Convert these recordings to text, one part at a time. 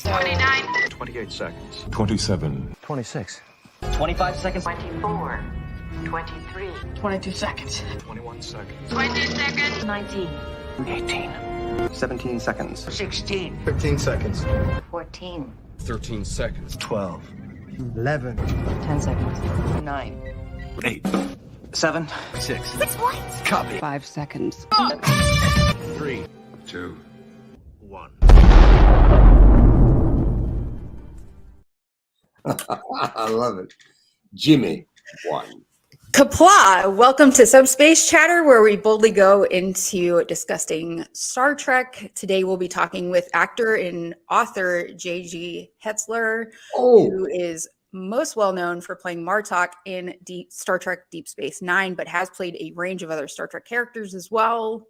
29. 28 seconds. 27. 26. 25 seconds. 24. 23. 22 seconds. 21 seconds. 20 seconds. 19. 18. 17 seconds. 16. 15 seconds. 14. 13 seconds. 12. 11. 10 seconds. 9. 8. 7. 6. What? Copy. 5 seconds. 3, 2, 1. I love it. Jimmy won. Kapla! Welcome to Subspace Chatter, where we boldly go into discussing Star Trek. Today we'll be talking with actor and author J.G. Hertzler, who is most well known for playing Martok in Star Trek Deep Space Nine, but has played a range of other Star Trek characters as well.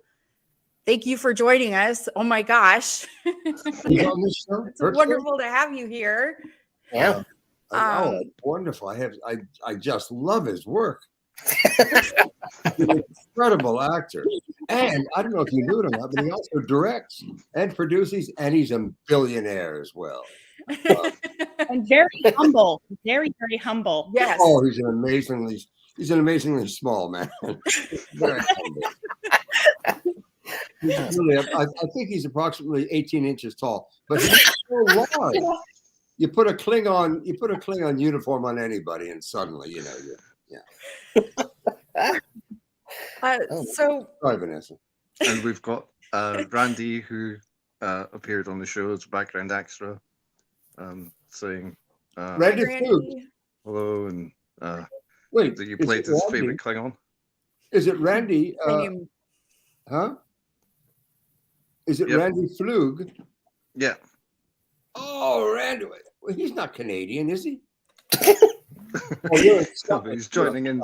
Thank you for joining us. Oh my gosh. It's wonderful to have you here. Yeah. Wonderful. I just love his work. He's an incredible actor. And I don't know if you knew it or not, but he also directs and produces, and he's a billionaire as well. And very humble. Very, very humble. Yes. Oh, he's an amazingly small man. Very humble. Really, I think he's approximately 18 inches tall, but he's so large. You put a Klingon uniform on anybody, and suddenly, So, sorry, Vanessa. And we've got Randy, who appeared on the show as background extra, saying Randy Flug. hello, and Wait, that you played his favorite Klingon. Is it Randy? Huh? Is it Randy Flug? Yeah. Oh, Randy. Well, he's not Canadian, is he? He's joining in,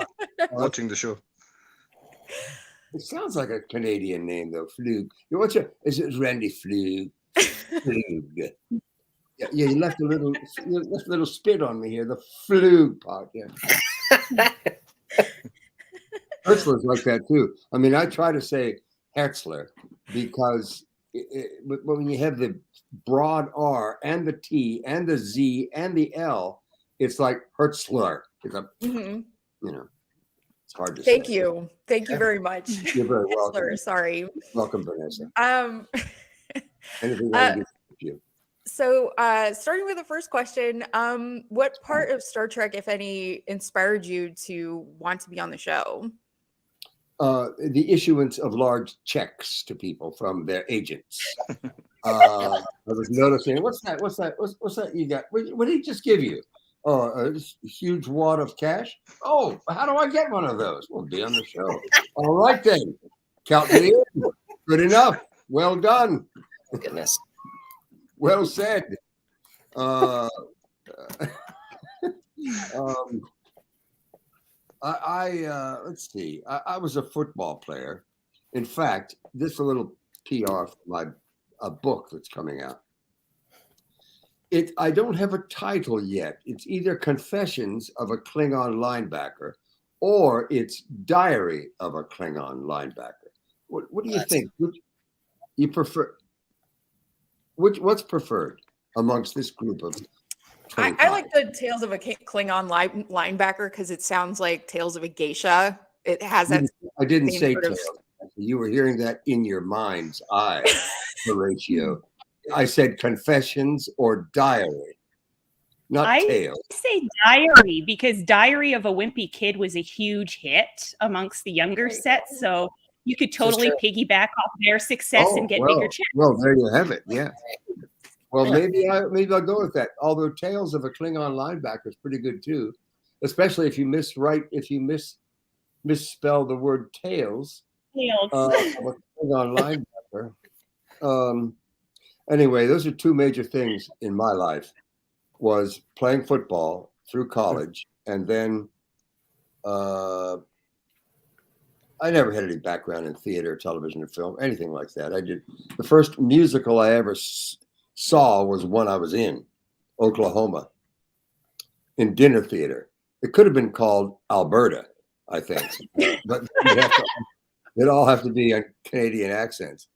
watching the show. It sounds like a Canadian name, though. Flug. Is it Randy Flug? Flug. Yeah, you left a little spit on me here. The Flug part. Yeah. Hertzler's like that too. I mean, I try to say Hertzler because when you have the broad R and the T and the Z and the L, it's like Hertzler. It's a, it's hard to say. Thank you very much. You're very welcome. Hertzler, sorry. Welcome, Vanessa. Anything I can do for you. So, starting with the first question, what part of Star Trek, if any, inspired you to want to be on the show? The issuance of large checks to people from their agents. I was noticing, what's that you got? What did he just give you? Oh, a huge wad of cash? Oh, how do I get one of those? We'll be on the show. All right, then. Count me in. Good enough. Well done. Goodness. Well said. Let's see. I was a football player. In fact, this is a little PR for a book that's coming out. I don't have a title yet. It's either Confessions of a Klingon Linebacker or it's Diary of a Klingon Linebacker. What do you think? You prefer? What's preferred amongst this group of? I like the Tales of a Klingon linebacker because it sounds like Tales of a Geisha. It has that. I didn't say Tales. You were hearing that in your mind's eye, Horatio. I said Confessions or Diary, not Tales. I say Diary because Diary of a Wimpy Kid was a huge hit amongst the younger sets. So you could totally piggyback off their success and get bigger checks. Well, there you have it. Yeah. Well, maybe I'll go with that. Although Tales of a Klingon Linebacker is pretty good too, especially if you misspell the word tails. Of a Klingon linebacker. Anyway, those are two major things in my life: was playing football through college, and then I never had any background in theater, television, or film, anything like that. The first musical I ever saw was one I was in Oklahoma in dinner theater. It could have been called Alberta, I think, but it all have to be on Canadian accents.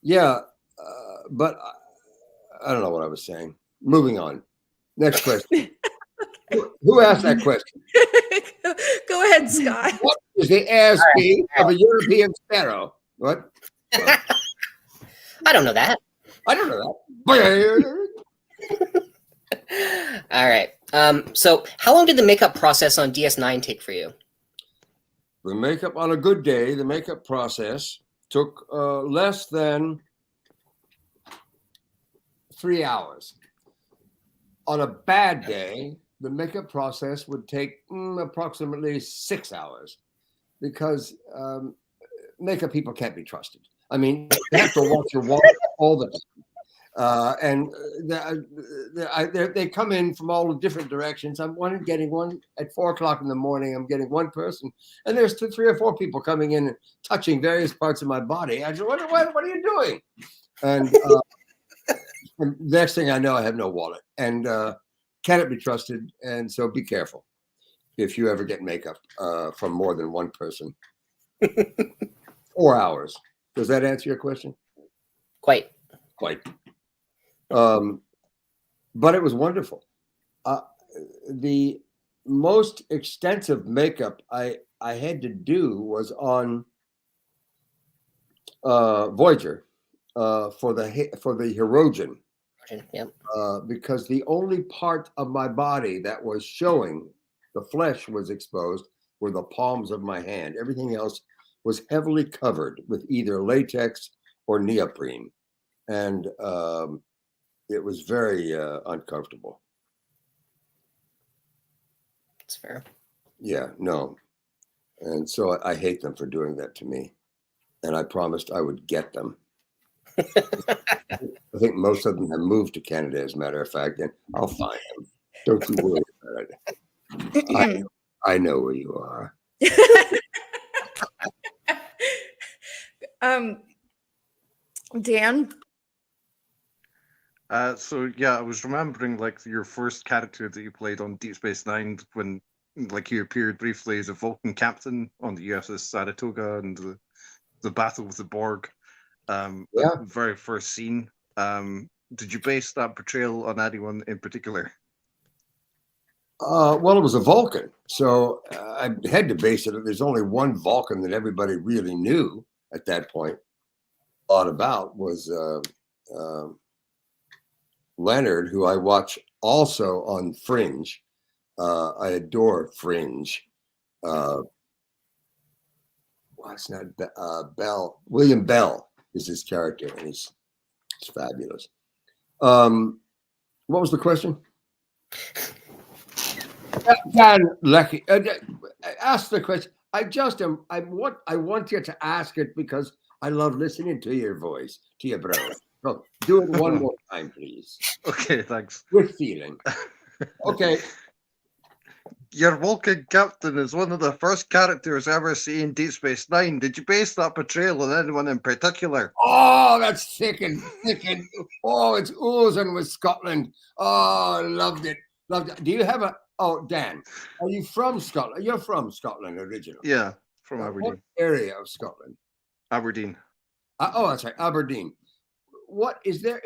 Yeah, but I don't know what I was saying. Moving on. Next question. Who asked that question? Go ahead, Scott. What is the ASP of a European sparrow? What? I don't know that. I don't know that. All right. So how long did the makeup process on DS9 take for you? The makeup on a good day, the makeup process took less than 3 hours. On a bad day, the makeup process would take approximately 6 hours because makeup people can't be trusted. I mean, you have to watch your walk all the time. And they come in from all the different directions. I'm getting one at 4 o'clock in the morning. I'm getting one person, and there's 3 or 4 people coming in and touching various parts of my body. I said, what are you doing? And next thing I know, I have no wallet and cannot be trusted. And so be careful if you ever get makeup from more than one person. 4 hours. Does that answer your question? Quite. But it was wonderful. The most extensive makeup I had to do was on Voyager for the Hirogen. Yep. Because the only part of my body that was showing, the flesh was exposed, were the palms of my hand. Everything else was heavily covered with either latex or neoprene. And it was very uncomfortable. That's fair. Yeah, no. And so I hate them for doing that to me. And I promised I would get them. I think most of them have moved to Canada, as a matter of fact, and I'll find them. Don't you worry about it. I know where you are. Dan? So yeah, I was remembering like your first character that you played on Deep Space Nine when like you appeared briefly as a Vulcan captain on the USS Saratoga and the battle with the Borg. Yeah. Very first scene. Did you base that portrayal on anyone in particular? Well, it was a Vulcan, so I had to base it. There's only one Vulcan that everybody really knew at that point. Thought about was Leonard, who I watch also on Fringe. I adore Fringe. What's not Bell? William Bell is his character, and he's fabulous. What was the question? Dan Lecky, ask the question. I want you to ask it because I love listening to your voice, to your brother. So do it one more time, please. Okay, thanks. With feeling. Okay. Your Vulcan captain is one of the first characters ever seen in Deep Space Nine. Did you base that portrayal on anyone in particular? Oh, that's thick and oh, it's oozing with Scotland. Oh, loved it. Do you have Dan, are you from Scotland? You're from Scotland originally. Yeah, from Aberdeen. What area of Scotland? Aberdeen. That's right, Aberdeen. What is there?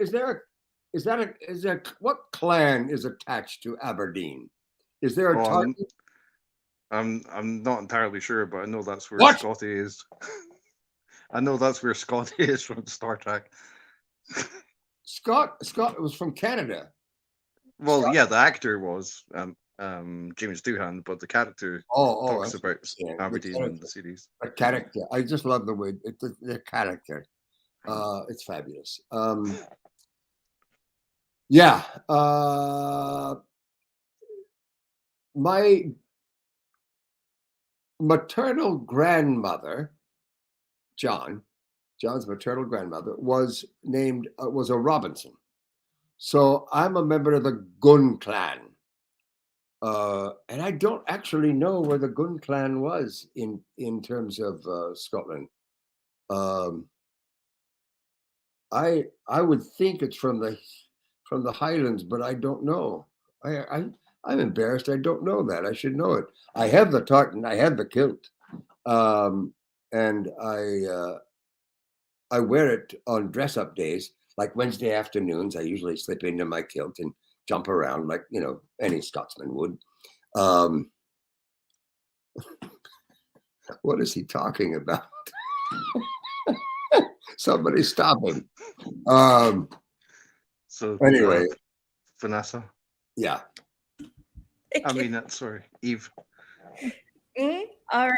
What clan is attached to Aberdeen? Is there a target? I'm not entirely sure, but I know that's where What? Scotty is. I know that's where Scotty is from Star Trek. Scott was from Canada. Well, Scott? yeah, the actor was James Doohan, but the character talks about Aberdeen in the series. A character. I just love the way the character. It's fabulous. Yeah. My maternal grandmother, John's maternal grandmother was a Robinson. So I'm a member of the Gun clan. And I don't actually know where the Gun clan was in terms of Scotland. I would think it's from the Highlands, but I don't know. I'm embarrassed. I don't know that. I should know it. I have the tartan. I have the kilt, and I wear it on dress-up days, like Wednesday afternoons. I usually slip into my kilt and jump around like, any Scotsman would. What is he talking about? Somebody stop him. So Anyway, Vanessa. yeah. Sorry, Eve. All right.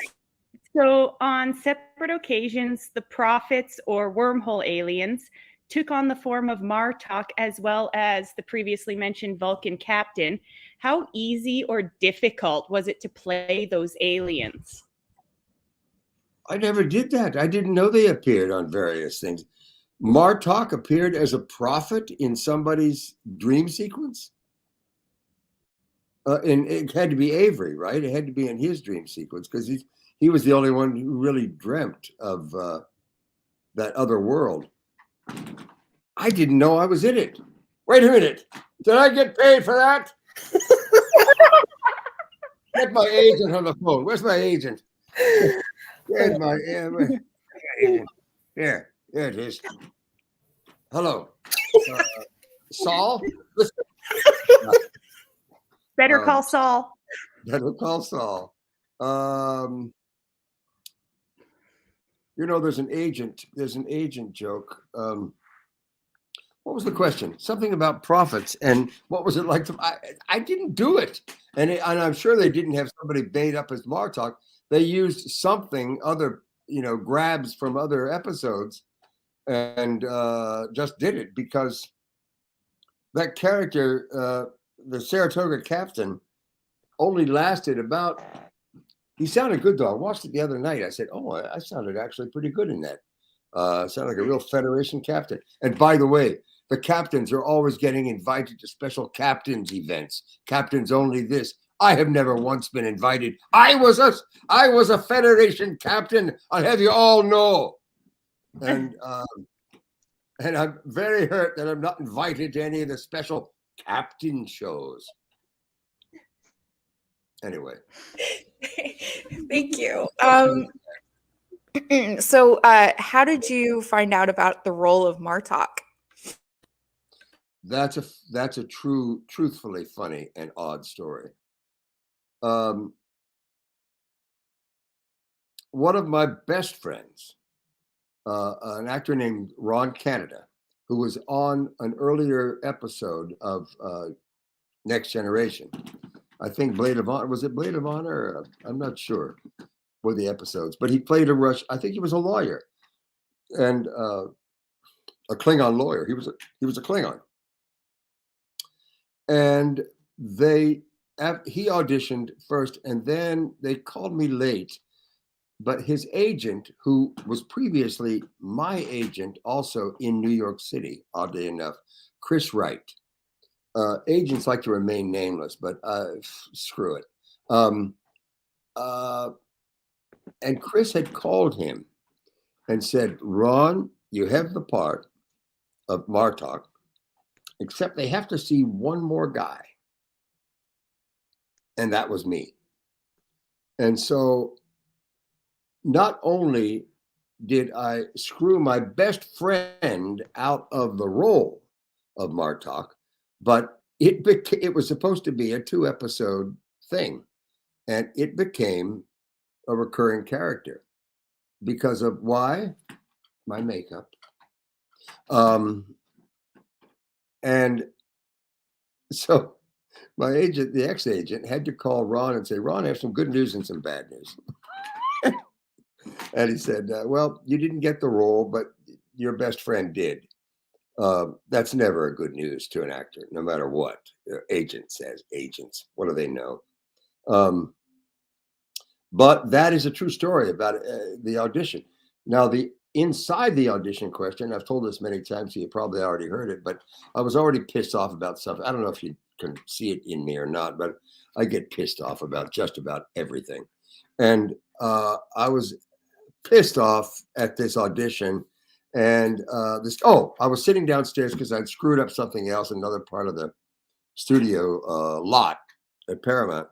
So, on separate occasions, the prophets or wormhole aliens took on the form of Martok as well as the previously mentioned Vulcan captain. How easy or difficult was it to play those aliens? I never did that. I didn't know they appeared on various things. Martok appeared as a prophet in somebody's dream sequence. And it had to be Avery, right? It had to be in his dream sequence because he was the only one who really dreamt of that other world. I didn't know I was in it. Wait a minute. Did I get paid for that? Get my agent on the phone. Where's my agent? Where's my agent? Here it is. Hello. Saul? Listen. Better call Saul. Better call Saul. There's an agent joke. What was the question? Something about prophets, and what was it like? I didn't do it, and I'm sure they didn't have somebody made up as Martok. They used something other, grabs from other episodes, and just did it because that character, the Saratoga captain, only lasted about. He sounded good though. I watched it the other night. I said, "Oh, I sounded actually pretty good in that." Sounded like a real Federation captain. And by the way, the captains are always getting invited to special captains events. Captains only this. I have never once been invited. I was a Federation captain. I'll have you all know. And I'm very hurt that I'm not invited to any of the special captain shows. Anyway. Thank you. So how did you find out about the role of Martok? That's a truthfully funny and odd story. One of my best friends, an actor named Ron Canada, who was on an earlier episode of Next Generation. I think Blade of Honor. Was it Blade of Honor? I'm not sure for the episodes, but he played I think he was a lawyer and a Klingon lawyer. He was a Klingon. And he auditioned first, and then they called me late. But his agent, who was previously my agent, also in New York City, oddly enough, Chris Wright. Agents like to remain nameless, but screw it. And Chris had called him and said, "Ron, you have the part of Martok, except they have to see one more guy." And that was me. And so not only did I screw my best friend out of the role of Martok, but it was supposed to be a 2-episode thing. And it became a recurring character because of why? My makeup. And so my agent, the ex-agent, had to call Ron and say, "Ron, I have some good news and some bad news." And he said, "Well, you didn't get the role, but your best friend did." That's never a good news to an actor, no matter what. Agent says. Agents, what do they know? But that is a true story about the audition. Now, inside the audition question, I've told this many times, so you probably already heard it, but I was already pissed off about stuff. I don't know if you can see it in me or not, but I get pissed off about just about everything. And I was pissed off at this audition. And I was sitting downstairs because I'd screwed up something else, another part of the studio lot at Paramount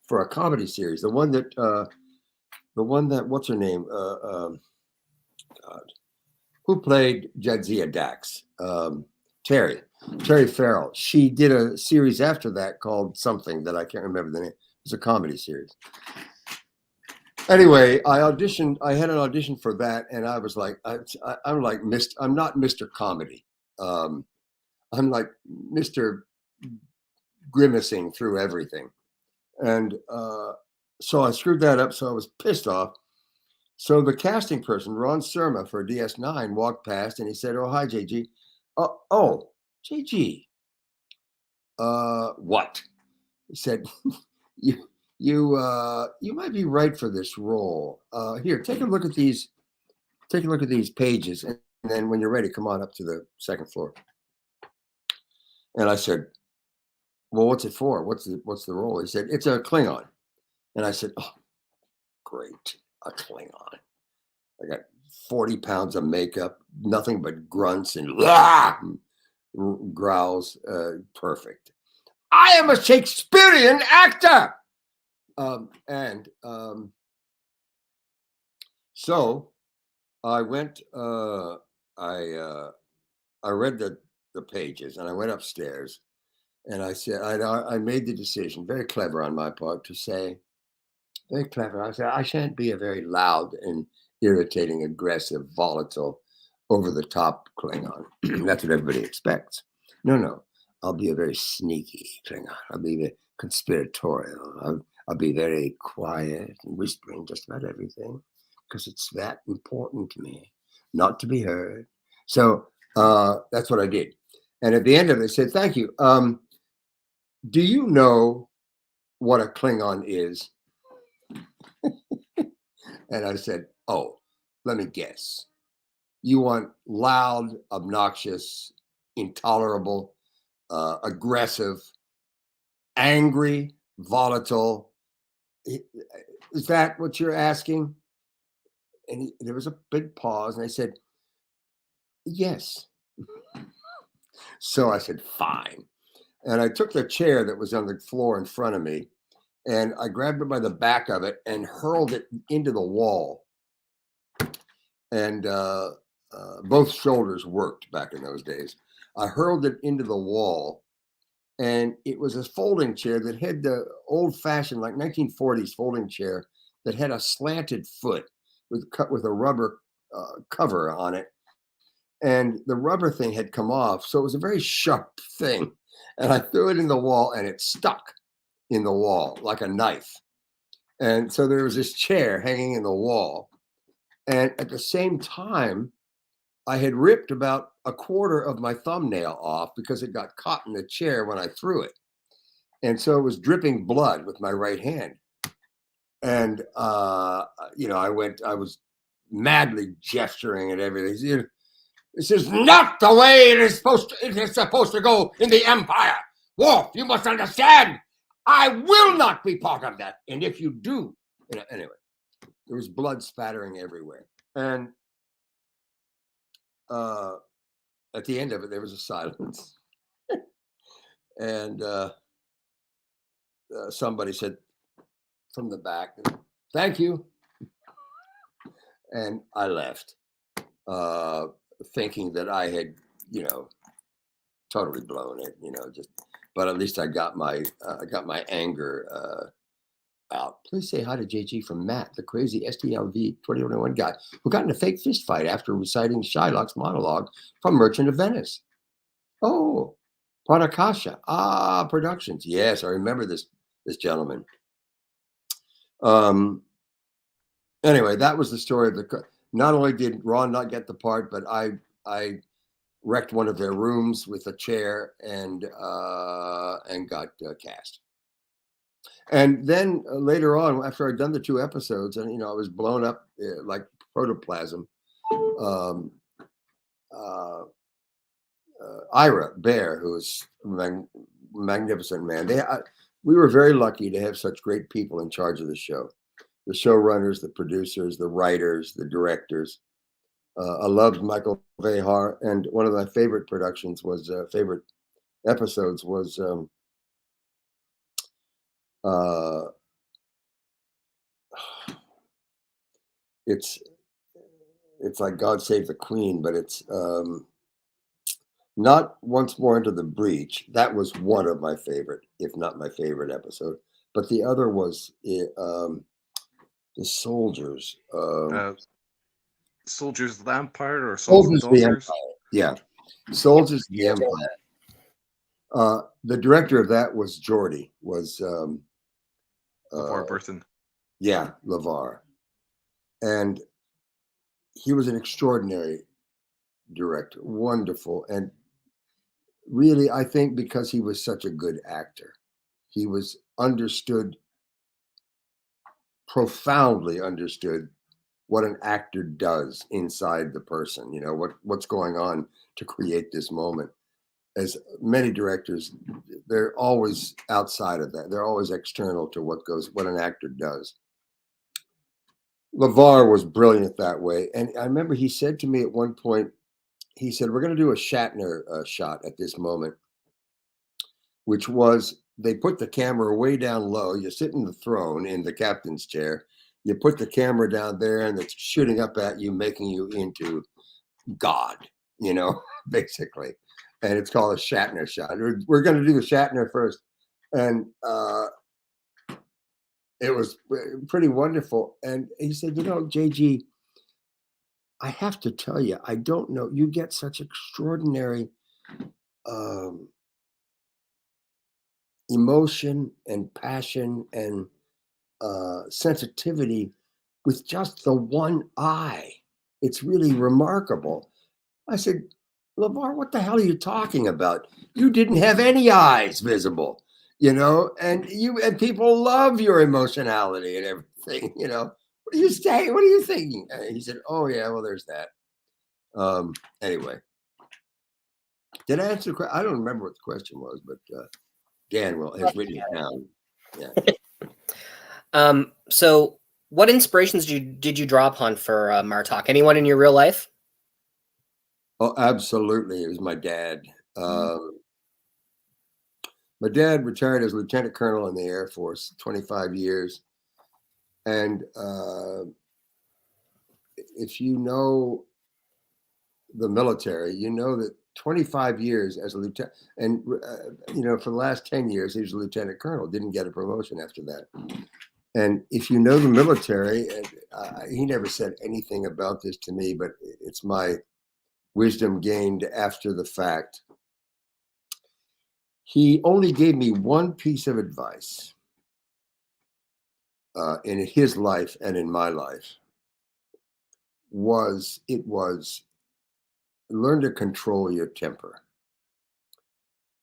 for a comedy series. The one that what's her name? God, who played Jadzia Dax? Terry Farrell. She did a series after that called something that I can't remember the name. It was a comedy series. Anyway, I auditioned. I had an audition for that, and I was like, I'm like I'm not Mr. Comedy. I'm like Mr. Grimacing through everything, and so I screwed that up. So I was pissed off. So the casting person, Ron Surma for DS9, walked past and he said, "Oh, hi, JG." Oh, JG. What? He said, you might be right for this role. Here, take a look at these. Take a look at these pages, and then when you're ready, come on up to the second floor. And I said, "Well, what's it for? What's the role?" He said, "It's a Klingon." And I said, "Oh, great, a Klingon." I got 40 pounds of makeup, nothing but grunts and growls. Perfect. I am a Shakespearean actor. So I went, I read the pages and I went upstairs and I said, I made the decision, very clever on my part, to say, very clever. I said, I shan't be a very loud and irritating, aggressive, volatile, over the top Klingon. That's what everybody expects. No. I'll be a very sneaky Klingon. I'll be very conspiratorial. I'll be very quiet and whispering just about everything because it's that important to me not to be heard. So that's what I did. And at the end of it, I said, "Thank you. Do you know what a Klingon is?" And I said, "Oh, let me guess. You want loud, obnoxious, intolerable, aggressive, angry, volatile. Is that what you're asking?" And there was a big pause, and I said, "Yes." So I said, "Fine." And I took the chair that was on the floor in front of me, and I grabbed it by the back of it and hurled it into the wall. And both shoulders worked back in those days. I hurled it into the wall, and it was a folding chair that had the old-fashioned, like 1940s folding chair that had a slanted foot with a rubber cover on it. And the rubber thing had come off, so it was a very sharp thing. And I threw it in the wall, and it stuck in the wall like a knife. And so there was this chair hanging in the wall. And at the same time, I had ripped about a quarter of my thumbnail off because it got caught in the chair when I threw it. And so it was dripping blood with my right hand. And, I was madly gesturing at everything. "This is not the way it is supposed to go in the Empire. Worf, you must understand. I will not be part of that. And if you do," anyway, there was blood spattering everywhere. And at the end of it, there was a silence. And somebody said from the back, "Thank you." And I left, thinking that I had, totally blown it, but at least I got my anger out. Please say hi to JG from Matt, the crazy STLV 2021 guy who got in a fake fist fight after reciting Shylock's monologue from Merchant of Venice. Oh, Pradakasha. Productions. Yes, I remember this gentleman. Anyway, that was the story of not only did Ron not get the part, but I wrecked one of their rooms with a chair and got cast. And then later on, after I'd done the 2 episodes, and I was blown up like protoplasm. Ira Bear, who was a magnificent man. We were very lucky to have such great people in charge of the show. The showrunners, the producers, the writers, the directors. I loved Michael Vehar, and one of my favorite productions was favorite episodes was it's like God Save the Queen, but it's not Once More Into the Breach. That was one of my favorite, if not my favorite episode. But the other was the Soldiers. Soldiers of the Empire or Sons of the Soldiers of the Daughters? Empire. Yeah, Soldiers of the Empire. The director of that was Geordie. Was LeVar Burton. Yeah, LeVar, and he was an extraordinary director, wonderful, and really, I think because he was such a good actor, he was understood, profoundly understood what an actor does inside the person. You know what's going on to create this moment. As many directors, they're always outside of that. They're always external to what an actor does. LeVar was brilliant that way. And I remember he said to me at one point, he said, we're going to do a Shatner shot at this moment, which was they put the camera way down low. You sit in the throne in the captain's chair. You put the camera down there and it's shooting up at you, making you into God, basically. And it's called a Shatner shot. We're going to do the Shatner first. And it was pretty wonderful. And he said, JG, I have to tell you, I don't know. You get such extraordinary emotion and passion and sensitivity with just the one eye. It's really remarkable. I said, LeVar, what the hell are you talking about? You didn't have any eyes visible, and people love your emotionality and everything, What are you saying? What are you thinking? And he said, oh yeah, well, there's that. Anyway, did I answer the question? I don't remember what the question was, but Dan has written it down. Yeah. So what inspirations did you draw upon for Martok? Anyone in your real life? Oh, absolutely. It was my dad. My dad retired as lieutenant colonel in the Air Force, 25 years. And if you know the military, you know that 25 years as a lieutenant, and for the last 10 years, he was a lieutenant colonel, didn't get a promotion after that. And if you know the military, he never said anything about this to me, but it's my wisdom gained after the fact. He only gave me one piece of advice in his life and in my life. It was learn to control your temper.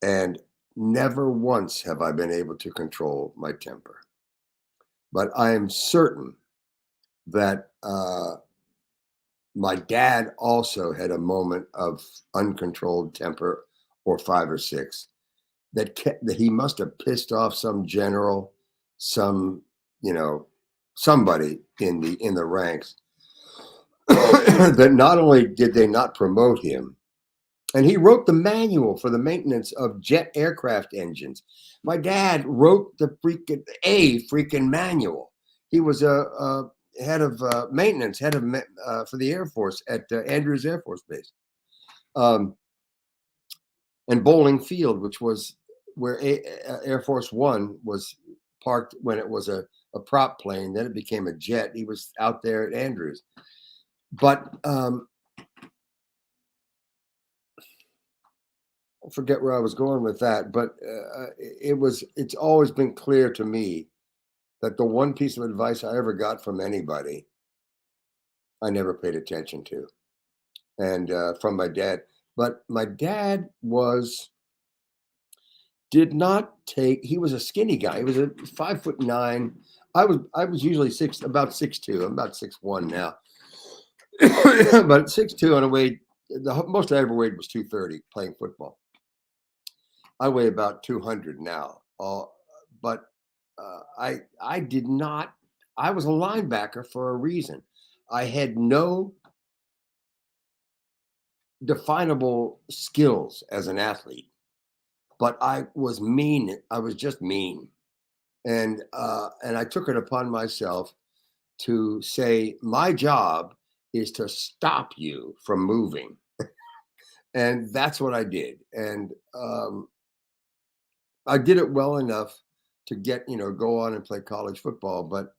And never once have I been able to control my temper. But I am certain that my dad also had a moment of uncontrolled temper, or 5 or 6, that he must have pissed off some general, somebody in the ranks. That not only did they not promote him, and he wrote the manual for the maintenance of jet aircraft engines. My dad wrote the freaking manual. He was a head of maintenance, for the Air Force at Andrews Air Force Base, and Bowling Field, which was where Air Force One was parked when it was a prop plane. Then it became a jet. He was out there at Andrews. But I forget where I was going with that, but it's always been clear to me that the one piece of advice I ever got from anybody, I never paid attention to, and from my dad. But my dad did not take. He was a skinny guy. He was a 5'9". I was usually about 6'2". I'm about 6'1" now, but 6'2" on a weight. The most I ever weighed was 230 playing football. I weigh about 200 now. But I did not. I was a linebacker for a reason. I had no definable skills as an athlete, but I was mean. I was just mean, and I took it upon myself to say my job is to stop you from moving. And that's what I did. And I did it well enough to get, go on and play college football. But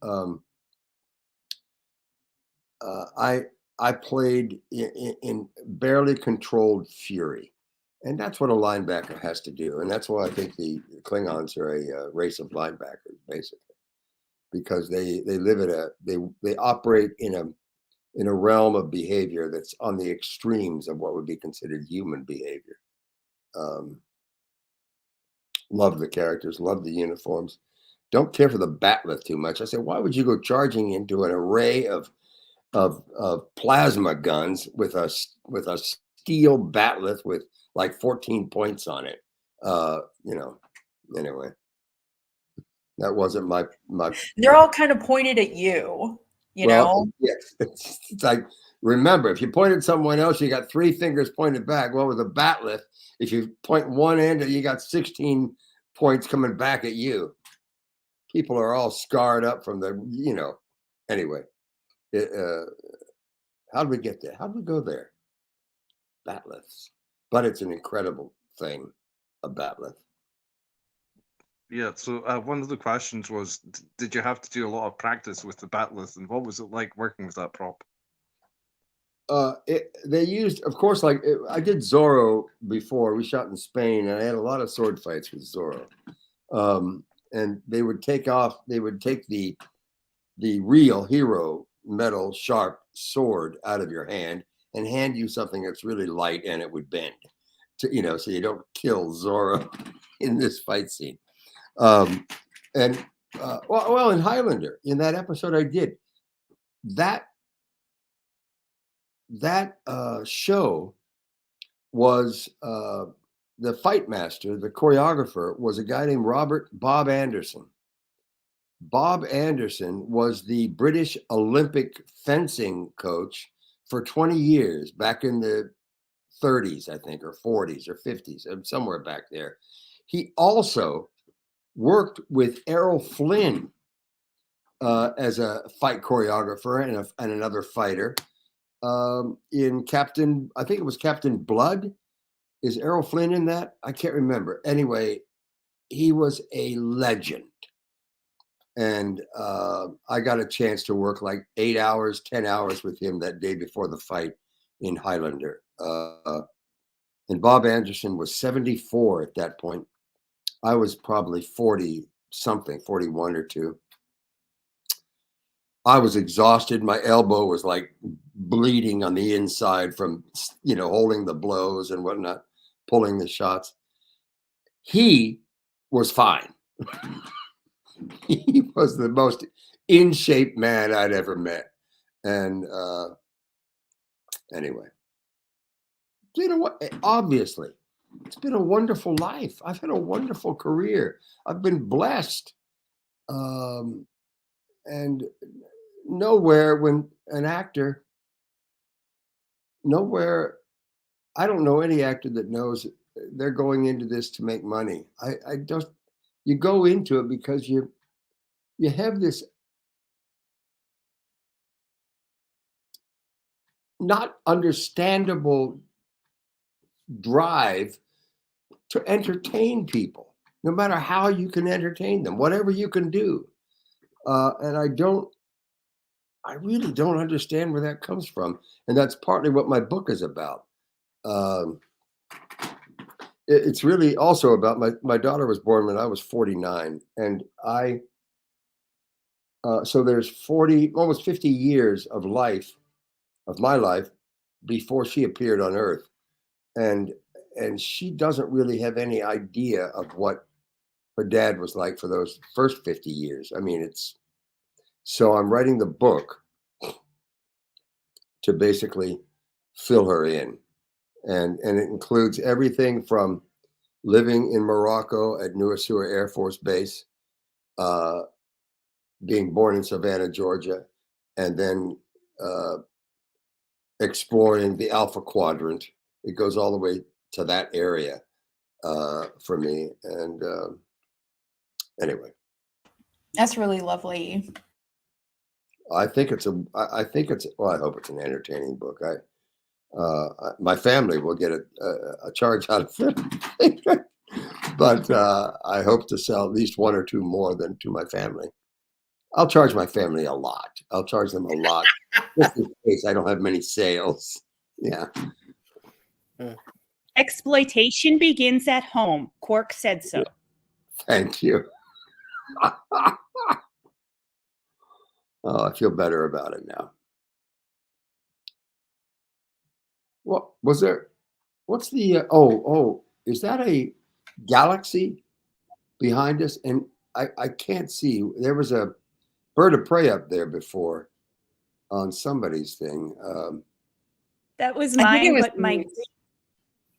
I played in barely controlled fury. And that's what a linebacker has to do. And that's why I think the Klingons are a race of linebackers, basically, because they live at they operate in a realm of behavior that's on the extremes of what would be considered human behavior. Love the characters, love the uniforms. Don't care for the batleth too much. I said, why would you go charging into an array of plasma guns with a steel batleth with like 14 points on it? Anyway, that wasn't my. They're all kind of pointed at you, know? Yes. It's like, remember, if you pointed someone else, you got 3 fingers pointed back. Well, with a batleth, if you point one end, you got 16 points coming back at you. People are all scarred up from the, anyway. How did we get there? How did we go there? Batleths. But it's an incredible thing, a batleth. Yeah, so one of the questions was, did you have to do a lot of practice with the batleth, and what was it like working with that prop? They used, of course, I did Zorro before. We shot in Spain, and I had a lot of sword fights with Zorro. And they would take the real hero metal sharp sword out of your hand and hand you something that's really light, and it would bend, so you don't kill Zorro in this fight scene. Well, in Highlander, in that episode, I did that show was the fight master, the choreographer was a guy named Bob Anderson. Bob Anderson was the British Olympic fencing coach for 20 years back in the 30s, I think, or 40s or 50s, somewhere back there. He also worked with Errol Flynn as a fight choreographer and another fighter in Captain, I think it was Captain Blood. Is Errol Flynn in that? I can't remember. Anyway, he was a legend. And I got a chance to work like 8 hours, 10 hours with him that day before the fight in Highlander. And Bob Anderson was 74 at that point. I was probably 40 something, 41 or 2. I was exhausted. My elbow was like bleeding on the inside from, holding the blows and whatnot, pulling the shots. He was fine. He was the most in shape man I'd ever met. And anyway, obviously, it's been a wonderful life. I've had a wonderful career. I've been blessed. And nowhere when an actor, I don't know any actor that knows they're going into this to make money. I don't. You go into it because you have this not understandable drive to entertain people, no matter how you can entertain them, whatever you can do. And I really don't understand where that comes from. And that's partly what my book is about. It's really also about my daughter was born when I was 49, and so there's almost 50 years of my life before she appeared on Earth, and she doesn't really have any idea of what her dad was like for those first 50 years. I mean, so I'm writing the book to basically fill her in. And it includes everything from living in Morocco at New Asua Air Force Base, being born in Savannah, Georgia, and then exploring the Alpha Quadrant. It goes all the way to that area for me. And anyway. That's really lovely. I think it's well, I hope it's an entertaining book. My family will get a charge out of it, but I hope to sell at least one or two more than to my family. I'll charge my family a lot. I'll charge them a lot just in case I don't have many sales. Yeah. Exploitation begins at home. Quark said so. Thank you. Oh, I feel better about it now. What was there? What's the? Is that a galaxy behind us? And I can't see. There was a bird of prey up there before on somebody's thing. That was I think it mine, was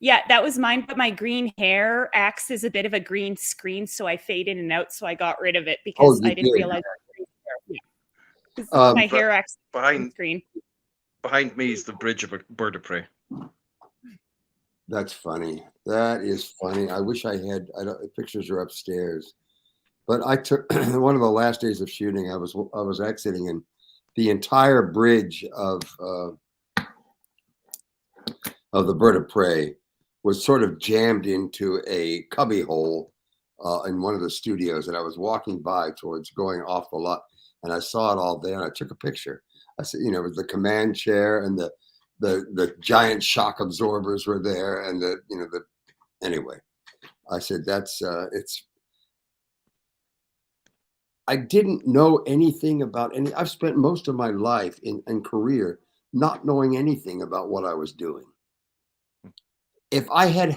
but that was mine, but my green hair acts as a bit of a green screen, so I fade in and out, so I got rid of it because I didn't realize it was green hair. Yeah. My hair acts behind screen. Behind me is the bridge of a bird of prey. That's funny. That is funny. I wish I had. The pictures are upstairs, but I took one of the last days of shooting. I was exiting, and the entire bridge of the bird of prey was sort of jammed into a cubby hole in one of the studios, and I was walking by towards going off the lot, and I saw it all there, and I took a picture. I said, it was the command chair and the giant shock absorbers were there, and anyway, I said I didn't know anything about I've spent most of my life in career not knowing anything about what I was doing. If I had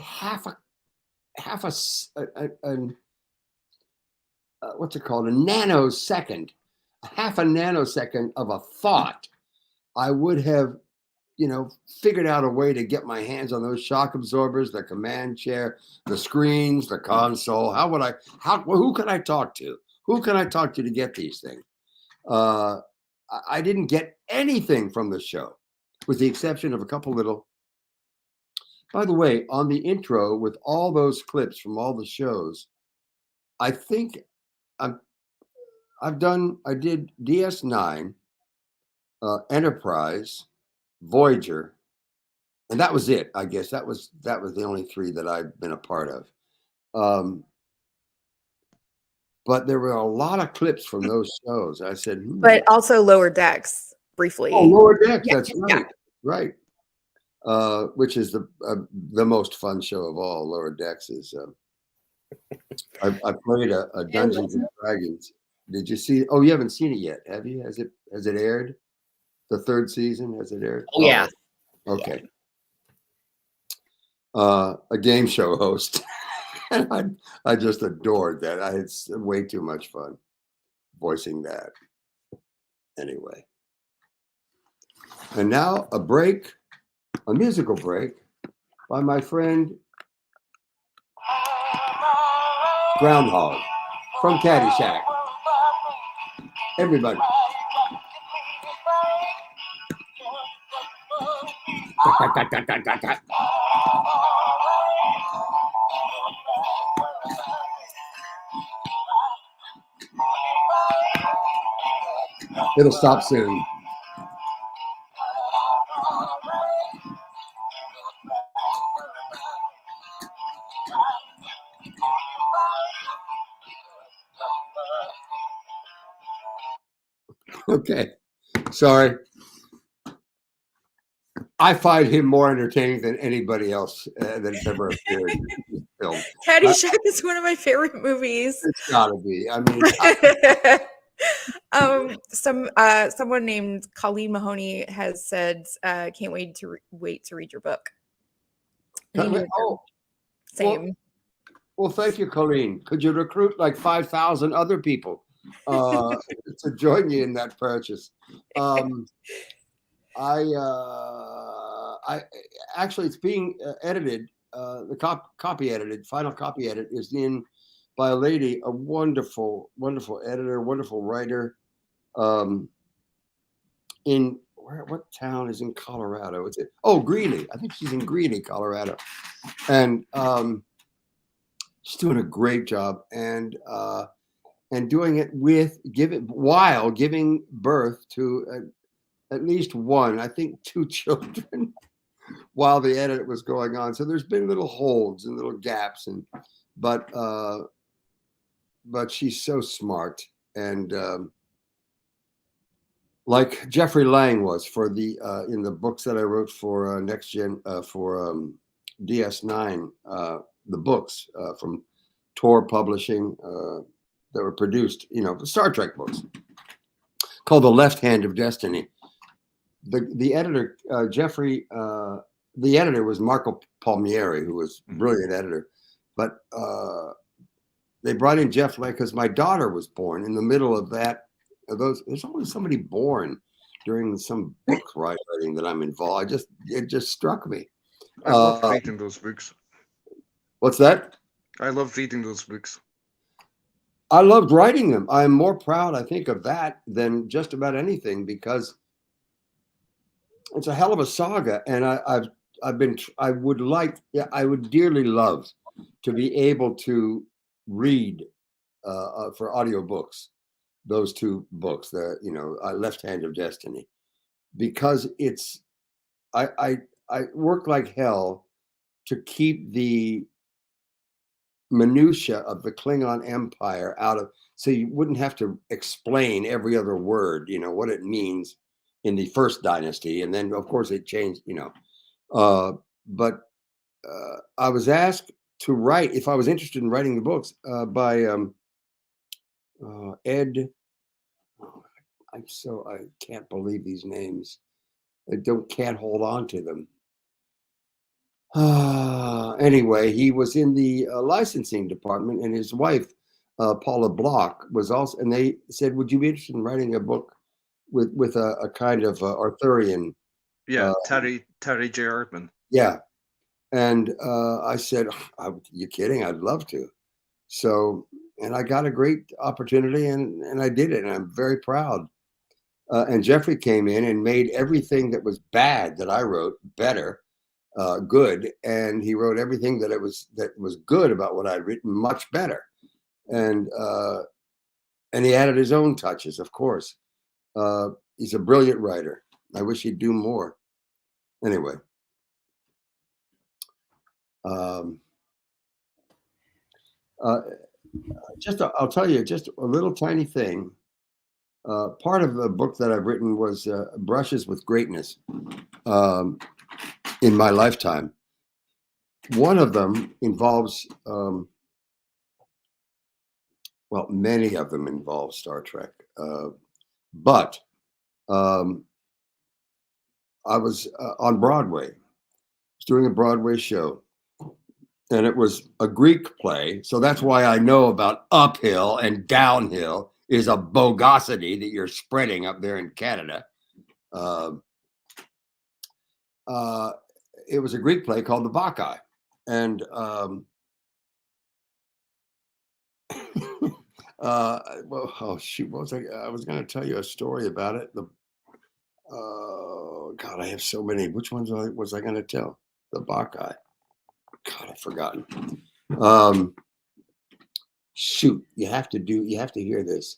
what's it called? A nanosecond, half a nanosecond of a thought, I would have, figured out a way to get my hands on those shock absorbers, the command chair, the screens, the console. Who can I talk to? Who can I talk to get these things? I didn't get anything from the show, with the exception of a couple little. By the way, on the intro with all those clips from all the shows, I think I did DS9, Enterprise, Voyager, and that was it. I guess that was the only three that I've been a part of. But there were a lot of clips from those shows. I said, but also Lower Decks briefly. Oh, Lower Decks. Yeah. That's right. Right. Which is the most fun show of all. Lower Decks is. I played a Dungeons and Dragons. Did you see? Oh, you haven't seen it yet, have you? Has it aired? The third season, has it aired? Oh yeah. Okay. A game show host. And I just adored that. I had way too much fun voicing that. Anyway. And now a musical break by my friend Groundhog from Caddyshack. Everybody. It'll stop soon. Okay. Sorry. I find him more entertaining than anybody else that's ever appeared in this film. Caddyshack is one of my favorite movies. It's gotta be. I mean, someone named Colleen Mahoney has said, "Can't wait to read your book." Same. Well, thank you, Colleen. Could you recruit like 5,000 other people to join you in that purchase? I actually, it's being edited. The copy edited, final copy edit is in by a lady, a wonderful, wonderful editor, wonderful writer. In what town is in Colorado? Greeley. I think she's in Greeley, Colorado, and she's doing a great job. And and doing it while giving birth to at least one, I think 2 children, while the edit was going on. So there's been little holds and little gaps, but she's so smart, and like Jeffrey Lang was for the in the books that I wrote for Next Gen for DS9, the books from Tor Publishing that were produced, the Star Trek books, called The Left Hand of Destiny. The editor, Jeffrey, the editor was Marco Palmieri, who was a brilliant editor. But they brought in Jeff Lang because my daughter was born in the middle of that. There's always somebody born during some book writing that I'm involved. It just struck me. I love reading those books. What's that? I love reading those books. I loved writing them. I'm more proud, I think, of that than just about anything, because it's a hell of a saga, and I would dearly love to be able to read for audiobooks those 2 books, the Left Hand of Destiny, because I worked like hell to keep the minutia of the Klingon Empire out of, so you wouldn't have to explain every other word, what it means in the first dynasty, and then of course it changed, but I was asked to write, if I was interested in writing the books, by Ed. I can't believe these names. I can't hold on to them. Anyway, he was in the licensing department, and his wife, Paula Block, was also, and they said, would you be interested in writing a book with a kind of Arthurian? Yeah, Terry J. Erdman. Yeah. And I said, you kidding? I'd love to. So, and I got a great opportunity, and I did it, and I'm very proud. And Jeffrey came in and made everything that was bad that I wrote better, good. And he wrote everything that was good about what I'd written much better. And he added his own touches, of course. He's a brilliant writer. I wish he'd do more. Anyway. I'll tell you just a little tiny thing. Part of the book that I've written was Brushes with Greatness in my lifetime. One of them involves, many of them involve Star Trek, but I was on Broadway. I was doing a Broadway show. And it was a Greek play. So that's why I know about uphill and downhill is a bogosity that you're spreading up there in Canada. It was a Greek play called The Bacchae. And I was going to tell you a story about it. God, I have so many. Which ones was I going to tell? The Bacchae. God, I've forgotten. Shoot, you have to hear this.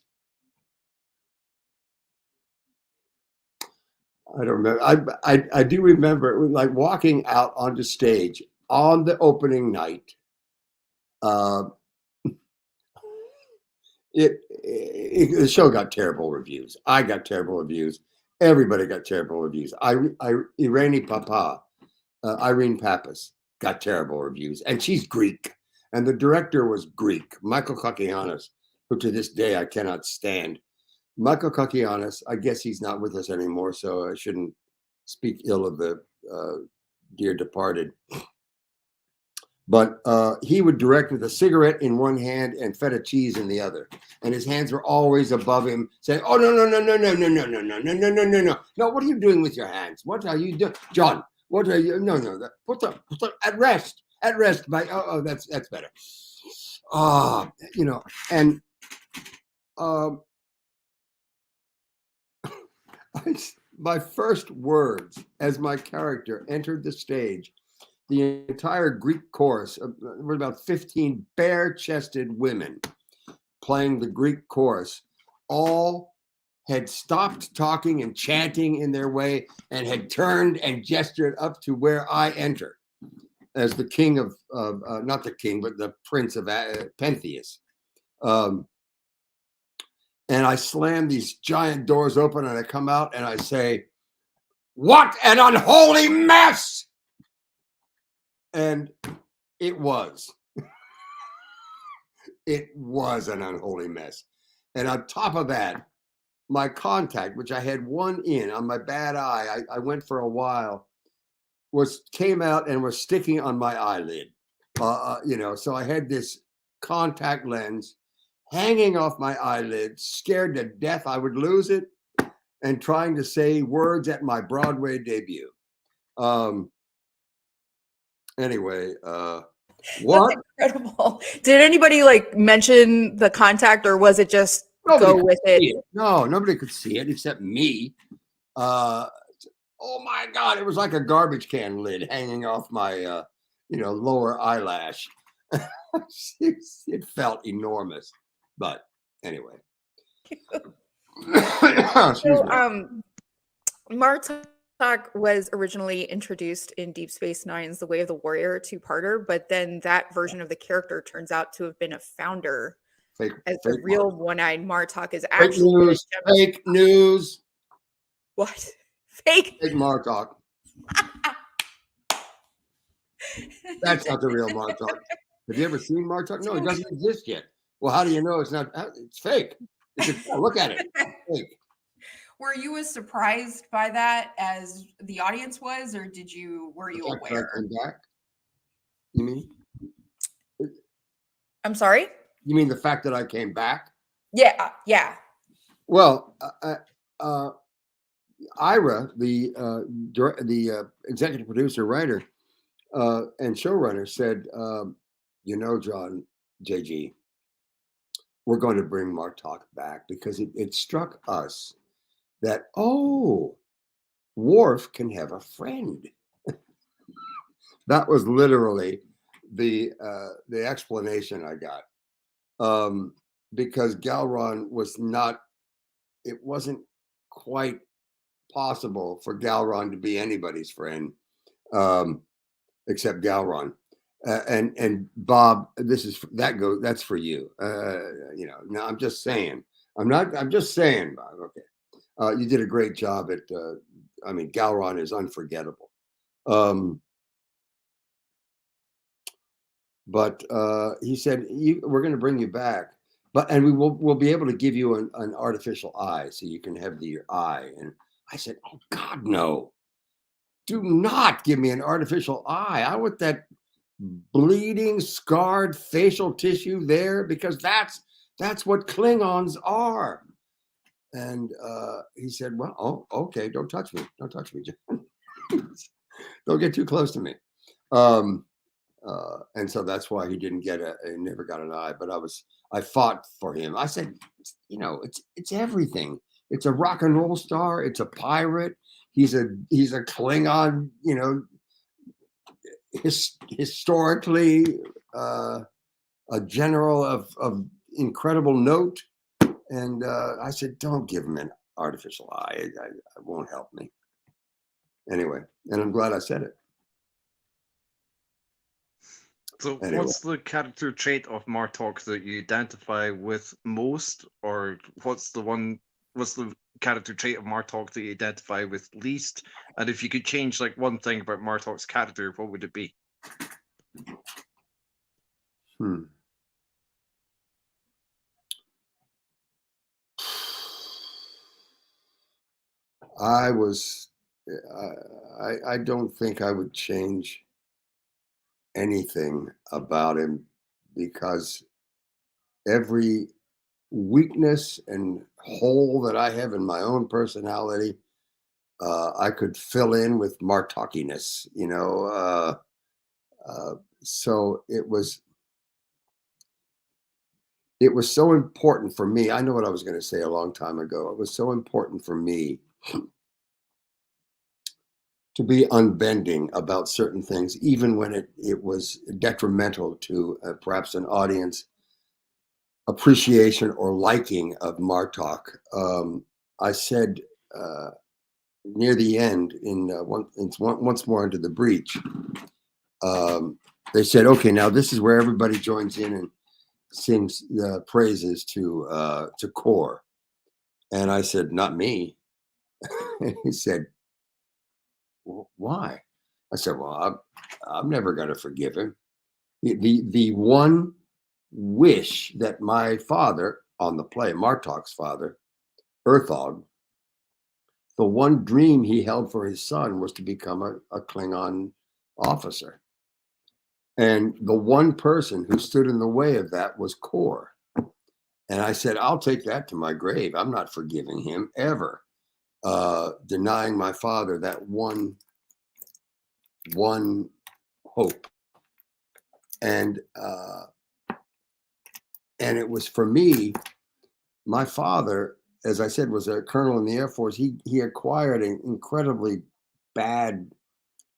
I don't remember. I do remember it was like walking out onto stage on the opening night. The show got terrible reviews. I got terrible reviews. Everybody got terrible reviews. Irene Pappas got terrible reviews, and she's Greek, and the director was Greek, Michael Kakianis, who to this day I cannot stand. Michael Kakianis, I guess he's not with us anymore, so I shouldn't speak ill of the dear departed. But he would direct with a cigarette in one hand and feta cheese in the other, and his hands were always above him, saying, "Oh no! No! What are you doing with your hands? What are you doing, John? What are you? No. Put them at rest. At rest. That's better. And my first words as my character entered the stage, the entire Greek chorus, there were about 15 bare-chested women, playing the Greek chorus all had stopped talking and chanting in their way and had turned and gestured up to where I enter as the king of, not the king, but the prince of Pentheus. And I slam these giant doors open and I come out and I say, "What an unholy mess!" And it was. It was an unholy mess. And on top of that, my contact, which I had one in on my bad eye, I went for a while, came out and was sticking on my eyelid. So I had this contact lens hanging off my eyelid, scared to death I would lose it, and trying to say words at my Broadway debut. Anyway, what? That's incredible. Did anybody like mention the contact, or was it just Nobody go with it? No, nobody could see it except me. Oh my God, it was like a garbage can lid hanging off my, lower eyelash. It felt enormous, but anyway. Martok was originally introduced in Deep Space Nine's The Way of the Warrior two-parter, but then that version of the character turns out to have been a founder. The real one-eyed Martok is actually fake news. What? Fake Martok. That's not the real Martok. Have you ever seen Martok? No, it doesn't exist yet. Well, how do you know it's not? It's fake. Look at it. It's fake. Were you as surprised by that as the audience was, or were you aware? Back? You mean? I'm sorry? You mean the fact that I came back? Yeah. Well, Ira, the executive producer, writer, and showrunner said, John, JG, we're going to bring Martok back because it struck us that, Worf can have a friend. That was literally the explanation I got. Because Galron it wasn't quite possible for Galron to be anybody's friend, except Galron. And Bob, that's for you. Now I'm just saying, I'm just saying, Bob, okay. You did a great job at, Galron is unforgettable. But he said, we're going to bring you back, and we'll be able to give you an artificial eye so you can have your eye. And I said, oh God, no, do not give me an artificial eye. I want that bleeding, scarred facial tissue there, because that's what Klingons are. And he said, well, okay, don't touch me, John. Don't get too close to me. And so that's why he never got an eye. But I fought for him. I said, it's everything. It's a rock and roll star. It's a pirate. He's a Klingon, historically a general of incredible note. And I said, don't give him an artificial eye. It won't help me. Anyway, and I'm glad I said it. So what's the character trait of Martok that you identify with most, or what's the character trait of Martok that you identify with least? And if you could change like one thing about Martok's character, what would it be? I don't think I would change anything about him, because every weakness and hole that I have in my own personality, I could fill in with Martokiness, so it was so important for me. I know what I was going to say a long time ago. It was so important for me to be unbending about certain things, even when it was detrimental to perhaps an audience. appreciation or liking of Martok. I said near the end, once more into the breach, they said, "Okay, now this is where everybody joins in and sings the praises to Core." And I said, "Not me." And he said, "Well, why?" I said, "Well, I'm never going to forgive him. The one wish that my father on the play, Martok's father, Erthog, the one dream he held for his son was to become a Klingon officer. And the one person who stood in the way of that was Kor. And I said, I'll take that to my grave. I'm not forgiving him ever, denying my father that one hope. And it was for me, my father, as I said, was a colonel in the Air Force. He acquired an incredibly bad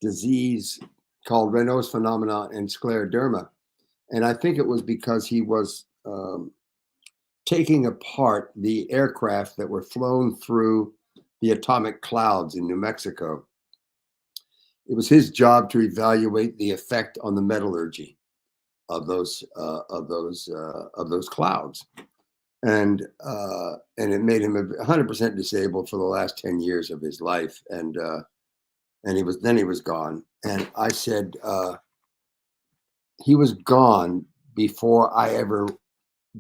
disease called Raynaud's phenomenon and scleroderma. And I think it was because he was taking apart the aircraft that were flown through the atomic clouds in New Mexico. It was his job to evaluate the effect on the metallurgy of those clouds. And it made him 100% disabled for the last 10 years of his life. And he was gone. And I said, he was gone before I ever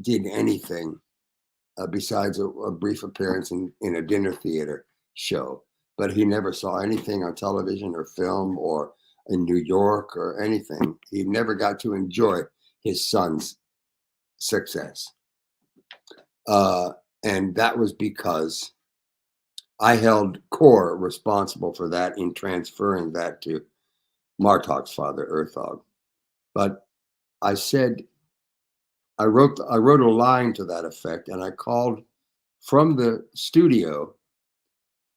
did anything besides a brief appearance in a dinner theater show. But he never saw anything on television or film or in New York or anything. He never got to enjoy his son's success. And that was because I held Kor responsible for that in transferring that to Martok's father, Erthog. But I said, I wrote a line to that effect, and I called from the studio.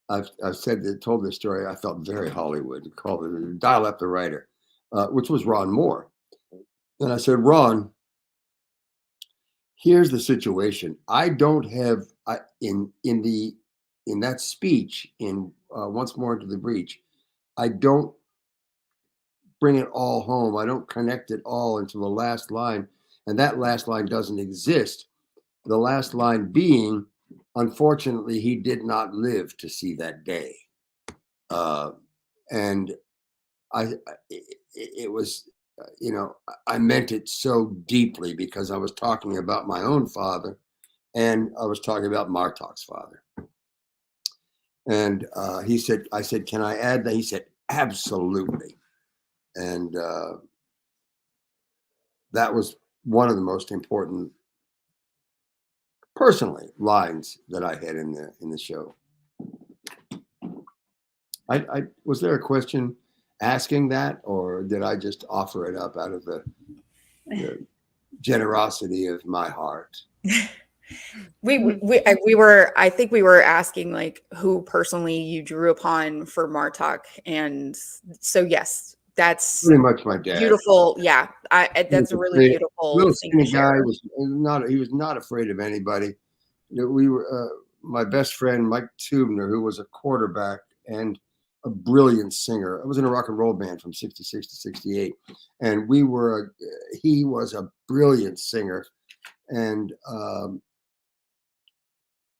I've told this story. I felt very Hollywood. Dial up the writer, which was Ron Moore. And I said, Ron, here's the situation. I don't have in that speech in Once More Into the Breach, I don't bring it all home. I don't connect it all into the last line. And that last line doesn't exist. The last line being, unfortunately, he did not live to see that day. And it was, I meant it so deeply because I was talking about my own father and I was talking about Martok's father. And I said, can I add that? He said, absolutely. And that was one of the most important, personally, lines that I had in the show. I was there a question asking that, or did I just offer it up out of the generosity of my heart? I think we were asking like who personally you drew upon for Martok, and so yes, that's pretty much my dad. Beautiful, yeah. That's a really beautiful little thing to skinny share. guy. He was not afraid of anybody. We were my best friend Mike Tubner, who was a quarterback and a brilliant singer. I was in a rock and roll band from '66 to '68, and he was a brilliant singer and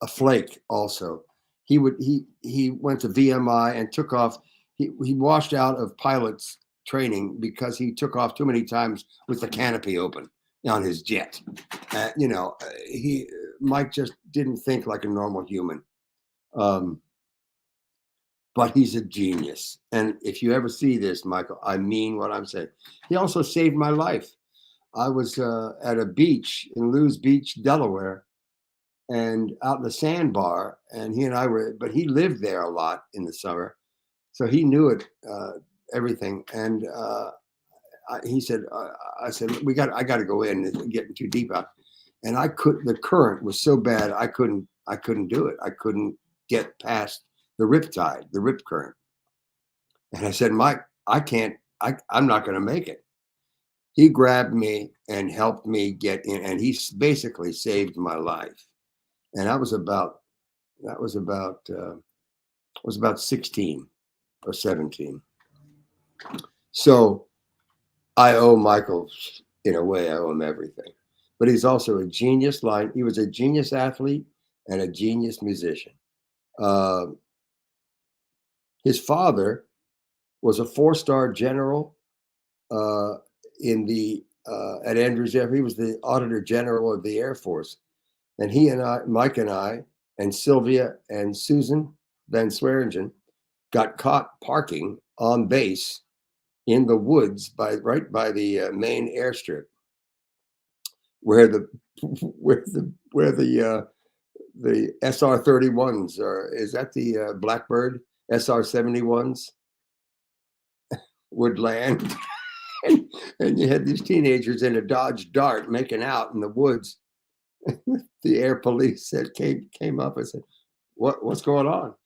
a flake also. He went to VMI and took off. He washed out of pilot's training because he took off too many times with the canopy open on his jet. Mike just didn't think like a normal human. But he's a genius. And if you ever see this, Michael, I mean what I'm saying. He also saved my life. I was at a beach in Lewes Beach, Delaware, and out in the sandbar, and he and I were, but he lived there a lot in the summer. So he knew it, everything. And he said, I said, I got to go in. It's getting too deep out. And the current was so bad. I couldn't do it. I couldn't get past the rip current. And I said, Mike, I'm not going to make it. he grabbed me and helped me get in, and he basically saved my life. And I was about 16 or 17. So I owe Michael, in a way, I owe him everything. But he's also a genius he was a genius athlete and a genius musician. His father was a 4-star general in the at Andrews Air. He was the Auditor General of the Air Force, and Mike and I, and Sylvia and Susan Van Swearingen got caught parking on base in the woods right by the main airstrip, where the SR-31s are. Is that the Blackbird SR-71s would land? And you had these teenagers in a Dodge Dart making out in the woods. The air police came up and said, "What's going on?"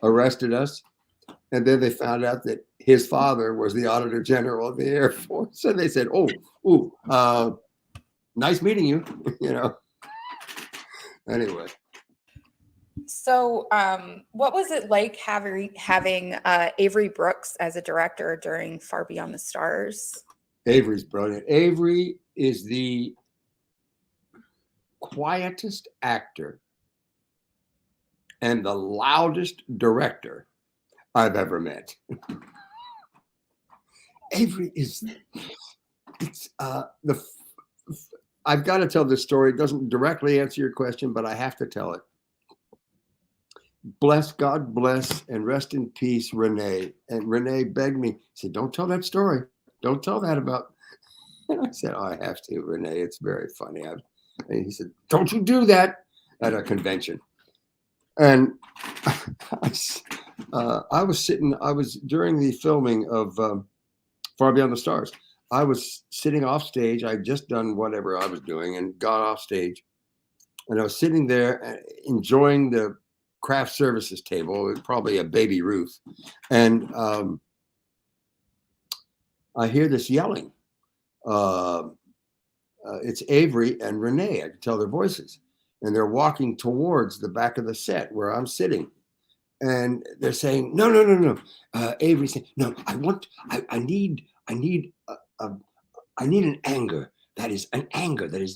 Arrested us, and then they found out that his father was the Auditor General of the Air Force. And they said, nice meeting you." Anyway. So, what was it like having Avery Brooks as a director during Far Beyond the Stars? Avery's brilliant. Avery is the quietest actor and the loudest director I've ever met. Avery is, I've got to tell this story. It doesn't directly answer your question, but I have to tell it. God bless, and rest in peace, Renee. And Renee begged me, said, "Don't tell that story. Don't tell that about." And I said, "Oh, I have to, Renee. It's very funny." And he said, "Don't you do that," at a convention. And I was during the filming of Far Beyond the Stars. I was sitting off stage. I'd just done whatever I was doing and got off stage. And I was sitting there enjoying the craft services table, probably a Baby Ruth. And I hear this yelling. It's Avery and Renee. I can tell their voices. And they're walking towards the back of the set where I'm sitting. And they're saying, no. Avery's saying, "No, I need an anger that is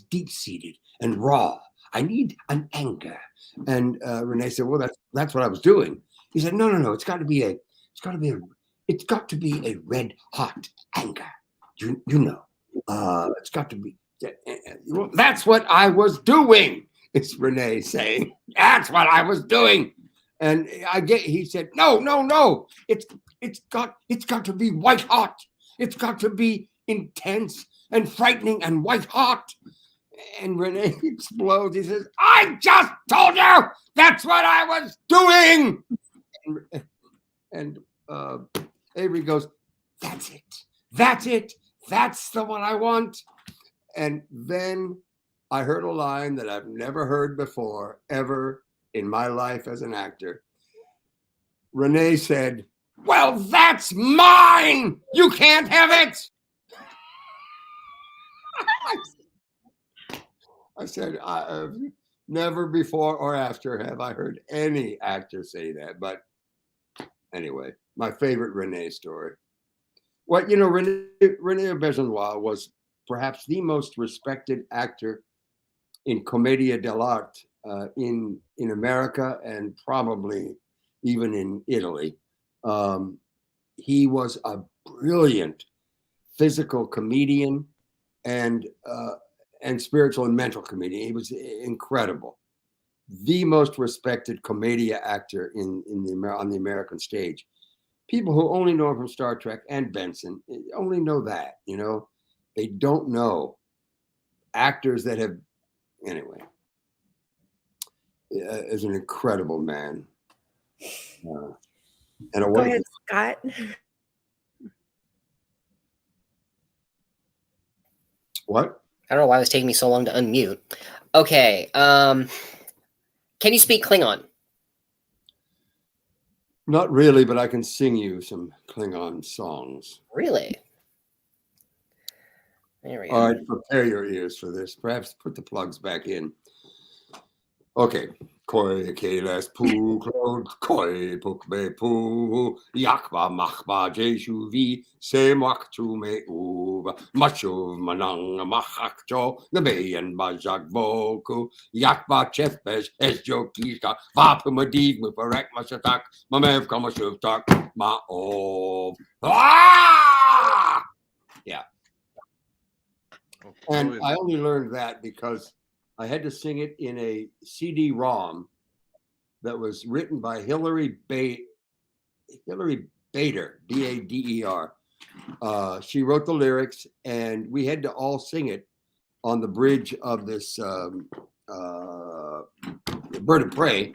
deep-seated and raw. I need an anger." And Renee said, "Well, that's what I was doing." He said, "No. It's got to be a red hot anger. You know, it's got to be. Well, that's what I was doing." It's Renee saying, "That's what I was doing." And he said, "No. It's got to be white hot. It's got to be intense and frightening and white hot." And Renee explodes. He says, "I just told you that's what I was doing." And Avery goes, "That's it. That's the one I want." And then I heard a line that I've never heard before, ever in my life as an actor. Renee said, "Well, that's mine. You can't have it." I said, never before or after have I heard any actor say that. But anyway, my favorite Renee story. Renee Bezonois was perhaps the most respected actor in commedia dell'arte in America, and probably even in Italy. He was a brilliant physical comedian and spiritual and mental comedian. He was incredible. The most respected commedia actor on the American stage. People who only know him from Star Trek and Benson only know that, They don't know actors that have, anyway, is an incredible man. And Go ahead, Scott. What? I don't know why it was taking me so long to unmute. Okay. Can you speak Klingon? Not really, but I can sing you some Klingon songs. Really? There we All go. right, prepare your ears for this. Perhaps put the plugs back in. Okay. Koi keles pu klod koi puk be pu yakba machba jeshu vi se mak tu me uba machu manang machakcho the bayan bajak boku yakba chefbesh es jokika vapu madiv mu parek masatak mamev kamashuv tak ma of. Yeah. And I only learned that because I had to sing it in a CD-ROM that was written by Hillary Bader, Bader. She wrote the lyrics, and we had to all sing it on the bridge of this Bird of Prey.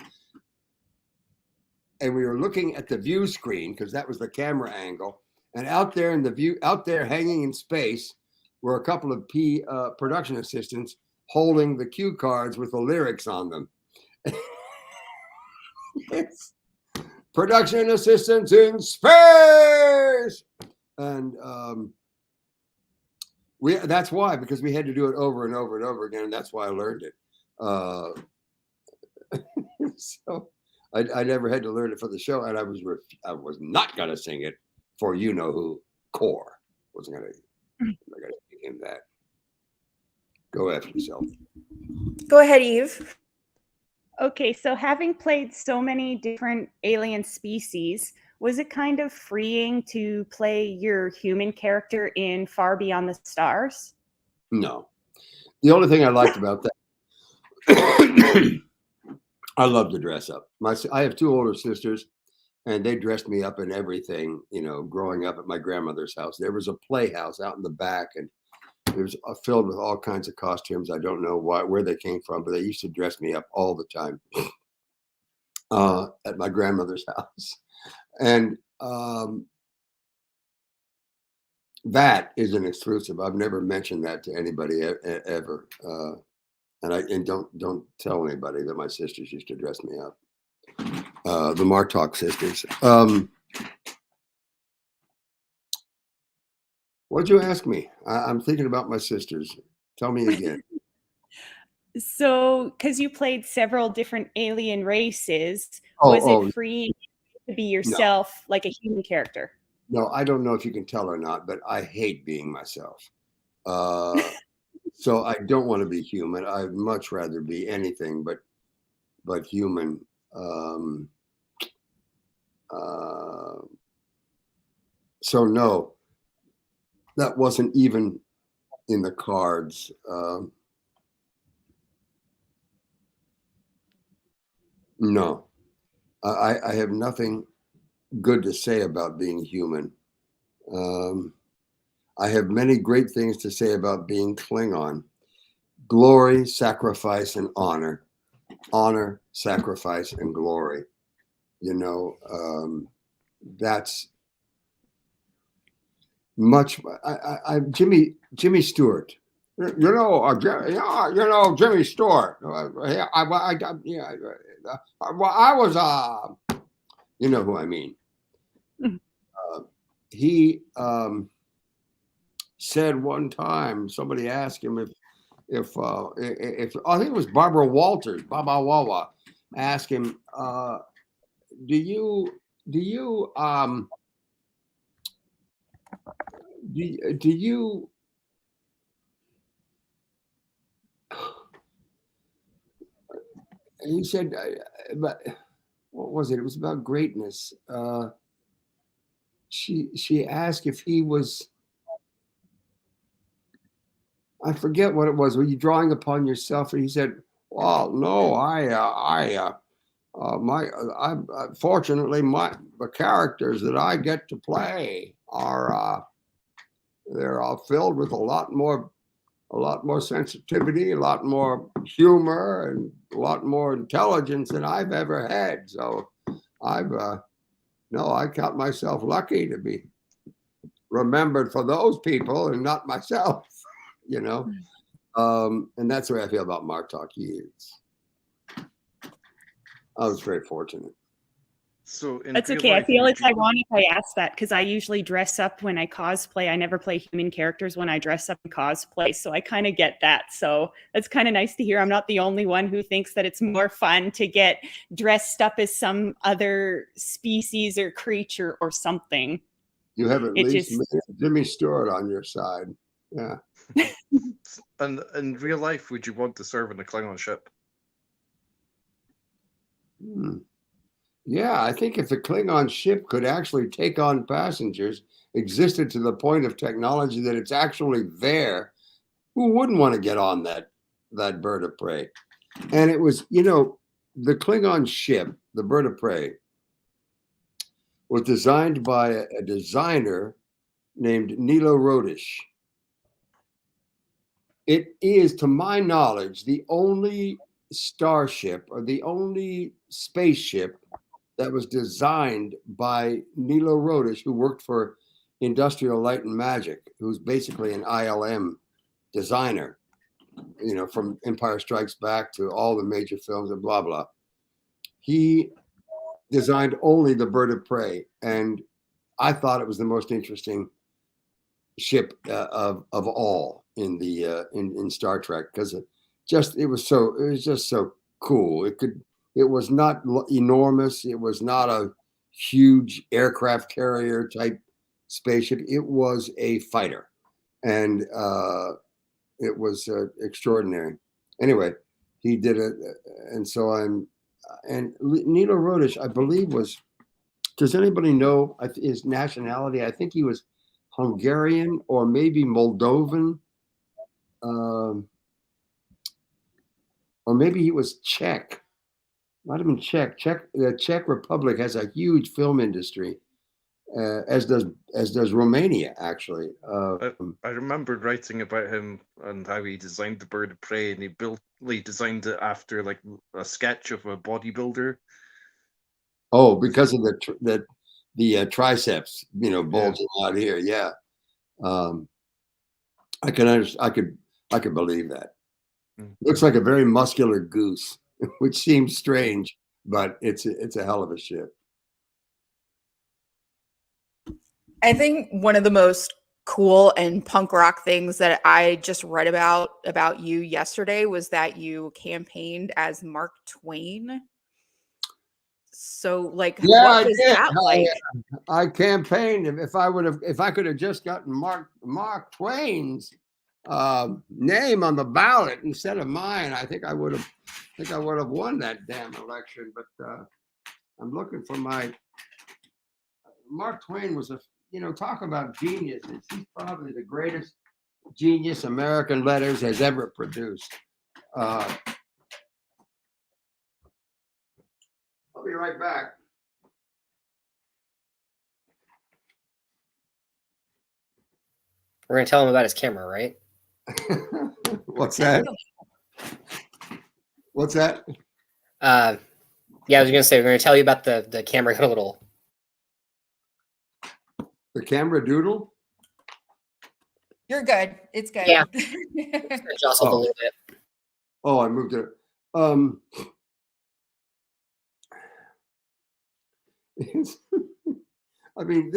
And we were looking at the view screen because that was the camera angle. And out there in the view, out there hanging in space, were a couple of production assistants holding the cue cards with the lyrics on them. Yes. Production assistants in space. And that's why, because we had to do it over and over and over again. And that's why I learned it. So I never had to learn it for the show. And I was not going to sing it for you know who, Core. Wasn't going to give him that. Go after yourself. Go ahead, Eve. Okay, so having played so many different alien species, was it kind of freeing to play your human character in Far Beyond the Stars? No. The only thing I liked about that, I love to dress up. I have two older sisters, and they dressed me up in everything, you know, growing up at my grandmother's house. There was a playhouse out in the back, and it was filled with all kinds of costumes. I don't know where they came from, but they used to dress me up all the time at my grandmother's house. And that is an exclusive. I've never mentioned that to anybody ever. And don't tell anybody that my sisters used to dress me up. The Martok sisters. What'd you ask me? I'm thinking about my sisters. Tell me again. So, because you played several different alien races, was it free to be yourself, like a human character? No, I don't know if you can tell or not, but I hate being myself. So I don't want to be human. I'd much rather be anything but human. So no, that wasn't even in the cards. No, I have nothing good to say about being human. I have many great things to say about being Klingon. Glory, sacrifice, and honor. Honor, sacrifice, and glory. You know, that's much. Jimmy Stewart. You know, Jimmy Stewart. I was, you know who I mean. He said one time, somebody asked him if I think it was Barbara Walters, Baba Wawa, asked him, do you and he said, but what was it? It was about greatness. She asked if he was, I forget what it was. Were you drawing upon yourself? And he said, well, no, fortunately, the characters that I get to play are they're all filled with a lot more sensitivity, a lot more humor, and a lot more intelligence than I've ever had. So I count myself lucky to be remembered for those people and not myself, you know. And that's the way I feel about Martok. I was very fortunate. So in That's real okay. I life, feel would it's you- ironic I asked that because I usually dress up when I cosplay. I never play human characters when I dress up in cosplay. So I kind of get that. So that's kind of nice to hear. I'm not the only one who thinks that it's more fun to get dressed up as some other species or creature or something. You have at It least just Jimmy Stewart on your side. Yeah. And in real life, would you want to serve in a Klingon ship? Hmm. Yeah, I think if the Klingon ship could actually take on passengers, existed to the point of technology that it's actually there, who wouldn't want to get on that bird of prey? And it was, the Klingon ship, the bird of prey, was designed by a designer named Nilo Rodish. It is, to my knowledge, the only starship or the only spaceship that was designed by Nilo Rodish, who worked for Industrial Light and Magic, who's basically an ILM designer, from Empire Strikes Back to all the major films and blah, blah. He designed only the bird of prey. And I thought it was the most interesting ship of all in the in Star Trek, because it was just so cool. It was not enormous. It was not a huge aircraft carrier type spaceship. It was a fighter, and it was extraordinary. Anyway, he did it, and so and Nilo Rodish, I believe, was. Does anybody know his nationality? I think he was Hungarian or maybe Moldovan, or maybe he was Czech. Might have been Czech. The Czech Republic has a huge film industry, as does Romania, actually. I remembered writing about him and how he designed the bird of prey, and he designed it after like a sketch of a bodybuilder. Oh, because of the triceps, bulging out here. Yeah, I could believe that. Looks like a very muscular goose, which seems strange, but it's a hell of a ship. I think one of the most cool and punk rock things that I just read about you yesterday was that you campaigned as Mark Twain. So, like, Yeah, what I was did. that like? I campaigned. If I could have just gotten Mark Twain's name on the ballot instead of mine, I think I would have won that damn election. But I'm looking for my Mark Twain was talk about geniuses. He's probably the greatest genius American letters has ever produced. I'll be right back. We're going to tell him about his camera, right? What's that? What's that? Yeah, I was going to say, we're going to tell you about the camera got a little... The camera doodle? You're good. It's good. Yeah. Jostled a little bit. Oh, I moved it. I mean,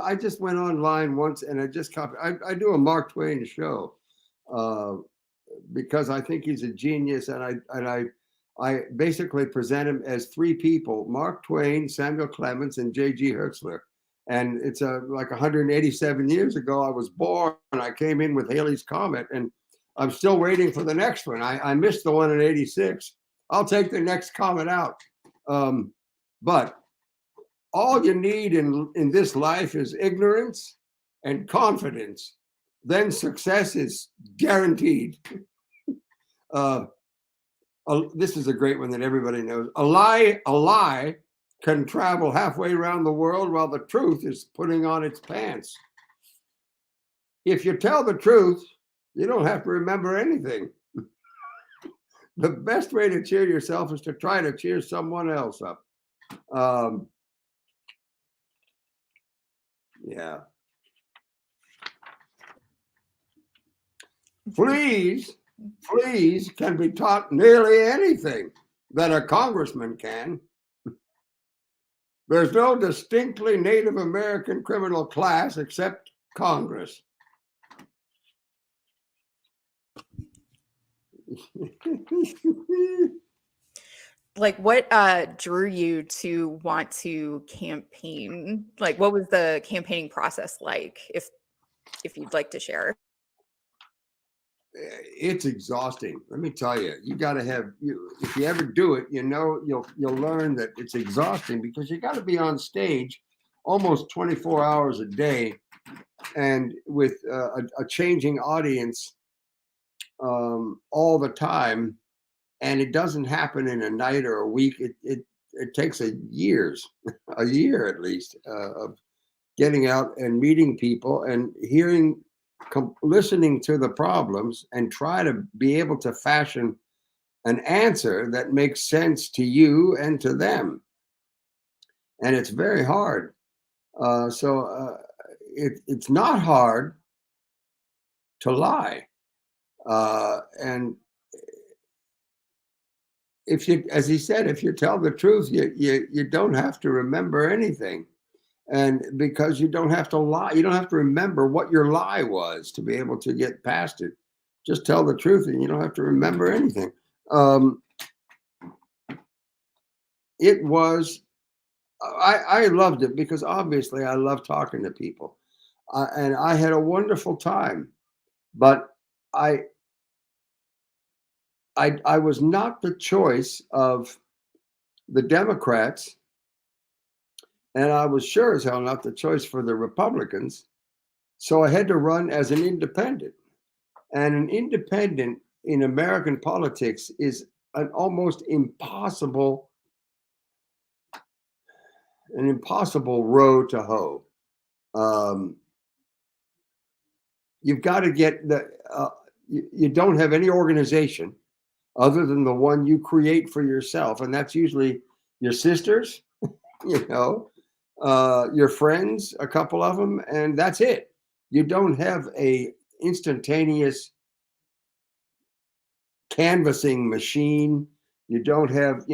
I just went online once and I just copied. I do a Mark Twain show because I think he's a genius, and I basically present him as three people: Mark Twain, Samuel Clemens, and J.G. Hertzler. And it's like 187 years ago I was born, and I came in with Halley's Comet, and I'm still waiting for the next one. I missed the one in '86. I'll take the next comet out. But all you need in this life is ignorance and confidence. Then success is guaranteed. This is a great one that everybody knows. A lie can travel halfway around the world while the truth is putting on its pants. If you tell the truth, you don't have to remember anything. The best way to cheer yourself is to try to cheer someone else up. Yeah. Fleas can be taught nearly anything that a congressman can. There's no distinctly Native American criminal class except Congress. Like, what drew you to want to campaign? Like, what was the campaigning process like, if you'd like to share? It's exhausting. Let me tell you, you got to have you. If you ever do it, you know you'll learn that it's exhausting because you got to be on stage almost 24 hours a day, and with a changing audience all the time, and it doesn't happen in a night or a week. It takes a year at least of getting out and meeting people and hearing. Listening to the problems and try to be able to fashion an answer that makes sense to you and to them. And it's very hard. It's not hard to lie. And if you, as he said, if you tell the truth, you don't have to remember anything. And because you don't have to lie, you don't have to remember what your lie was to be able to get past it. Just tell the truth and you don't have to remember anything. It was, I loved it because obviously I love talking to people. And I had a wonderful time. But I was not the choice of the Democrats. And I was sure as hell not the choice for the Republicans. So I had to run as an independent. And an independent in American politics is an almost impossible row to hoe. You've got to get you don't have any organization other than the one you create for yourself. And that's usually your sisters, your friends, a couple of them, and that's it. You don't have a instantaneous canvassing machine. You don't have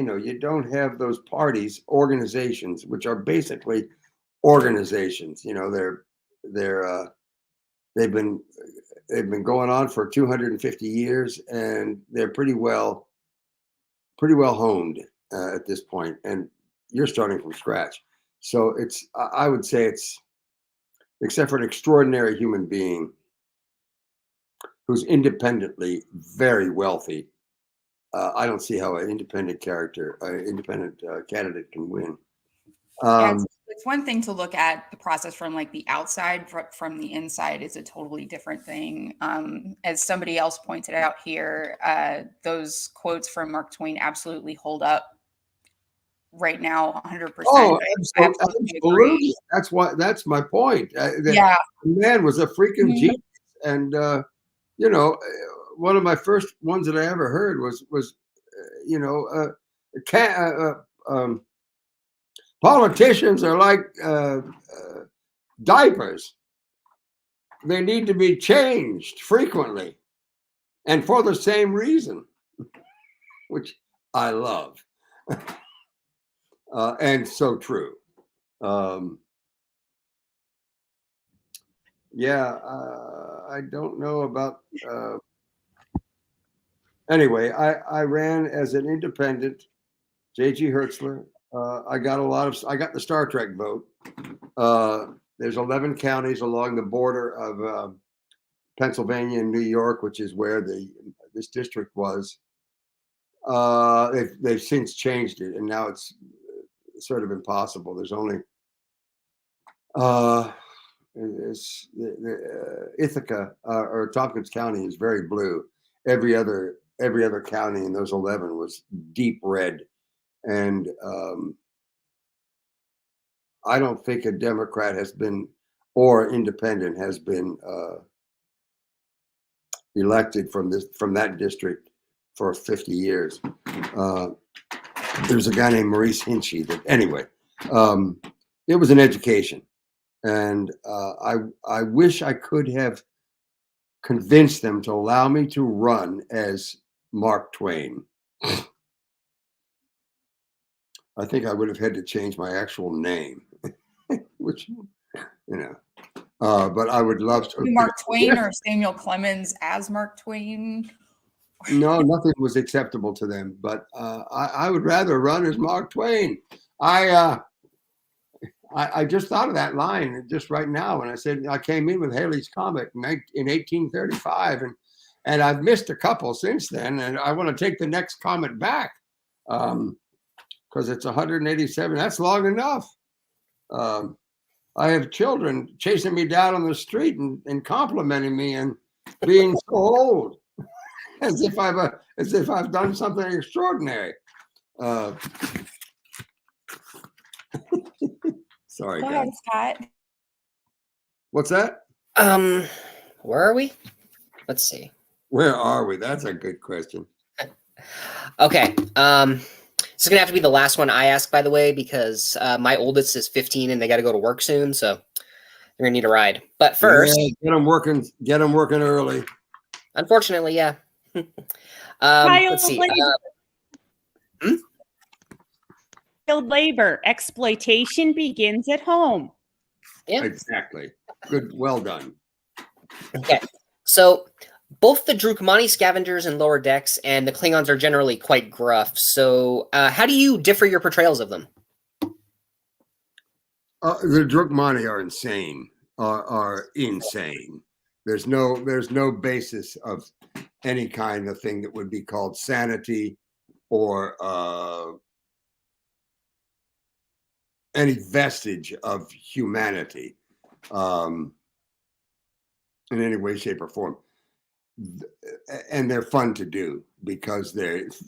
those parties, organizations, which are basically organizations. They've been going on for 250 years, and they're pretty well honed at this point. And you're starting from scratch. So I would say it's, except for an extraordinary human being who's independently very wealthy, I don't see how an independent candidate can win. It's one thing to look at the process from like the outside, from the inside is a totally different thing. As somebody else pointed out here, those quotes from Mark Twain absolutely hold up right now, 100%. Oh, absolutely. That's my point. The man was a freaking genius. And, one of my first ones that I ever heard was politicians are like diapers. They need to be changed frequently and for the same reason, which I love. And so true. I don't know about. Anyway, I ran as an independent, J.G. Hertzler. I got the Star Trek vote. There's 11 counties along the border of Pennsylvania and New York, which is where this district was. They've since changed it, and now it's sort of impossible. There's only Ithaca or Tompkins County is very blue. Every other county in those 11 was deep red, and I don't think a Democrat has been or independent has been elected from that district for 50 years. There's a guy named Maurice Hinchey anyway, it was an education. And I wish I could have convinced them to allow me to run as Mark Twain. I think I would have had to change my actual name, which, but I would love to. Mark Twain or Samuel Clemens as Mark Twain. No, nothing was acceptable to them, but I would rather run as Mark Twain. I just thought of that line just right now when I said I came in with Halley's Comet in 1835, and I've missed a couple since then, and I want to take the next comet back because it's 187. That's long enough. I have children chasing me down on the street and complimenting me and being so old, as if I've done something extraordinary. Sorry, Go guys. ahead, Scott. What's that? Where are we? Let's see. Where are we? That's a good question. Okay. This is gonna have to be the last one I ask, by the way, because my oldest is 15 and they got to go to work soon, so they're gonna need a ride. But first, get them working early. Unfortunately, yeah. Let's see. Child labor exploitation begins at home. Yeah, exactly. Good, well done. Okay, so both the Drukmani scavengers in lower decks and the Klingons are generally quite gruff. So, how do you differ your portrayals of them? The Drukmani are insane. Are insane. There's no basis of any kind of thing that would be called sanity or any vestige of humanity in any way, shape, or form. And they're fun to do because there's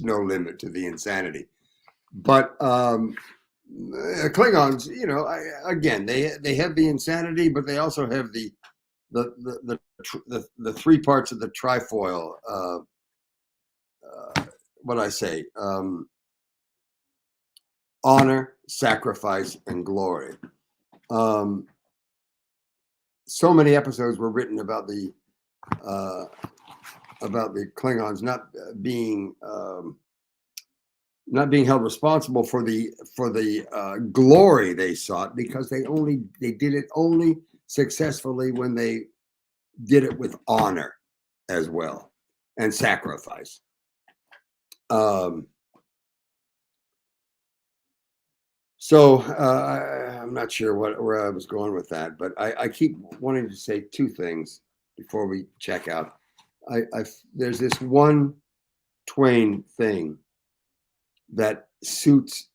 no limit to the insanity. But Klingons, again, they have the insanity, but they also have the three parts of the trifoil. What I say, honor, sacrifice, and glory. So many episodes were written about the Klingons not being held responsible for the glory they sought, because they did it only successfully when they did it with honor as well and sacrifice. So I'm not sure where I was going with that, but I keep wanting to say two things before we check out. There's this one Twain thing that suits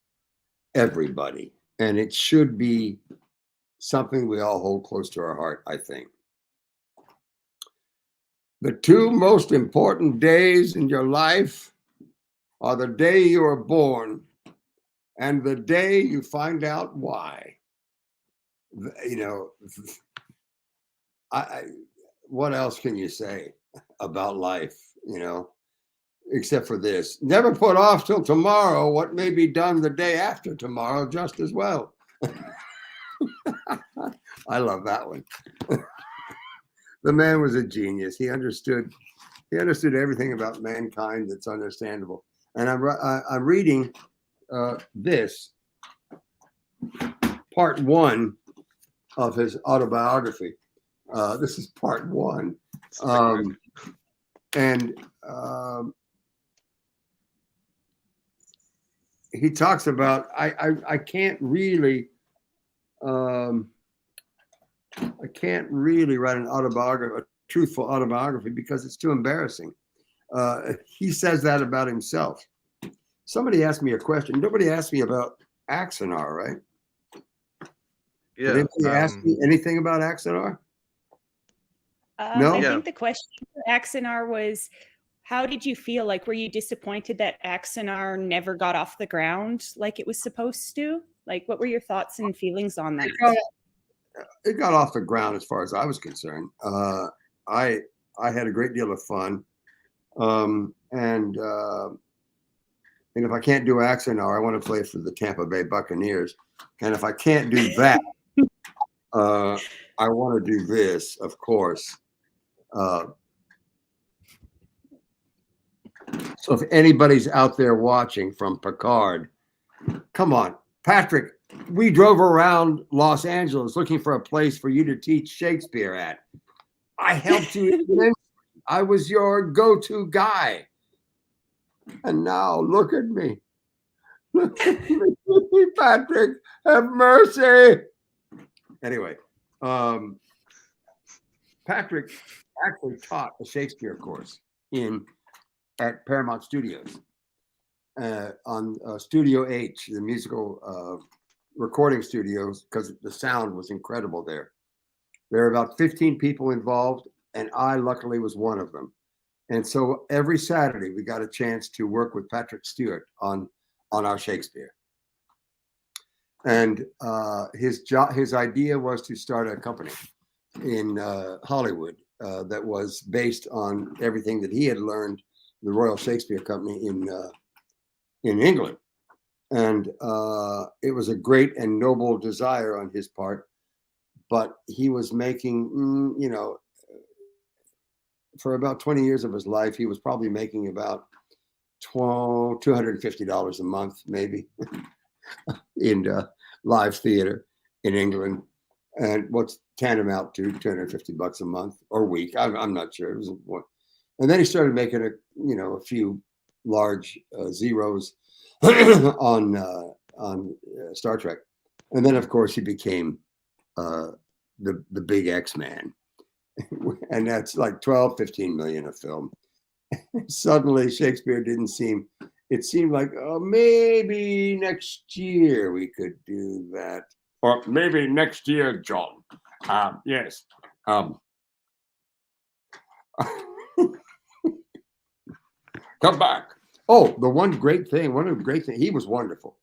everybody, and it should be something we all hold close to our heart, I think. The two most important days in your life are the day you are born and the day you find out why. What else can you say about life, except for this? Never put off till tomorrow what may be done the day after tomorrow just as well. I love that one. The man was a genius. He understood everything about mankind that's understandable. And I'm reading this part one of his autobiography. This is part one. He talks about I can't really write an autobiography, a truthful autobiography, because it's too embarrassing. He says that about himself. Somebody asked me a question. Nobody asked me about Axanar, right? Yeah. Did anybody ask me anything about Axanar? No. I think the question for Axanar was, how did you feel? Like, were you disappointed that Axanar never got off the ground like it was supposed to? Like, what were your thoughts and feelings on that? It got off the ground as far as I was concerned. I had a great deal of fun. And if I can't do Axanar, I want to play for the Tampa Bay Buccaneers. And if I can't do that, I want to do this, of course. So if anybody's out there watching from Picard, Come on, Patrick. We drove around Los Angeles looking for a place for you to teach Shakespeare at. I helped you immensely. I was your go-to guy. And now look at me. Look at me, Patrick. Have mercy. Anyway, Patrick actually taught a Shakespeare course at Paramount Studios on Studio H, the musical recording studios, because the sound was incredible there. There are about 15 people involved, and I luckily was one of them. And so every Saturday we got a chance to work with Patrick Stewart on our Shakespeare. And his idea was to start a company in Hollywood that was based on everything that he had learned, the Royal Shakespeare Company in England. And it was a great and noble desire on his part, but he was making, for about 20 years of his life, he was probably making about $250 a month, maybe, in live theater in England, and what's tantamount to $250 a month or week. I'm not sure. It was one. And then he started making a few large zeros on Star Trek, and then of course he became the big X-Man, and that's like 12-15 million a film. Suddenly Shakespeare didn't seem. It seemed like, oh, maybe next year we could do that, or maybe next year, John. Yes. Come back. Oh, one of the great things, he was wonderful.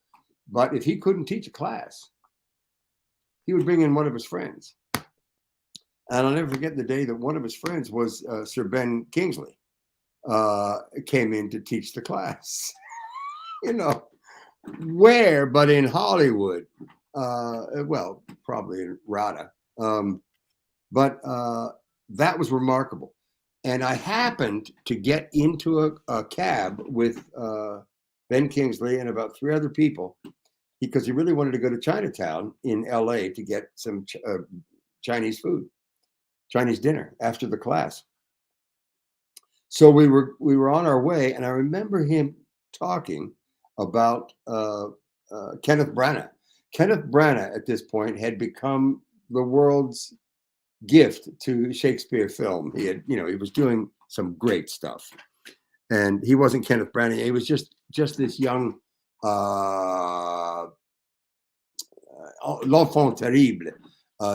But if he couldn't teach a class, he would bring in one of his friends. And I'll never forget the day that one of his friends was Sir Ben Kingsley, came in to teach the class. Where but in Hollywood? Well, probably in RADA. But that was remarkable. And I happened to get into a cab with Ben Kingsley and about 3 other people because he really wanted to go to Chinatown in LA to get some Chinese food, Chinese dinner after the class. So we were on our way, and I remember him talking about Kenneth Branagh. Kenneth Branagh at this point had become the world's gift to Shakespeare film. He had, he was doing some great stuff, and he wasn't Kenneth Branagh. He was just this young l'enfant terrible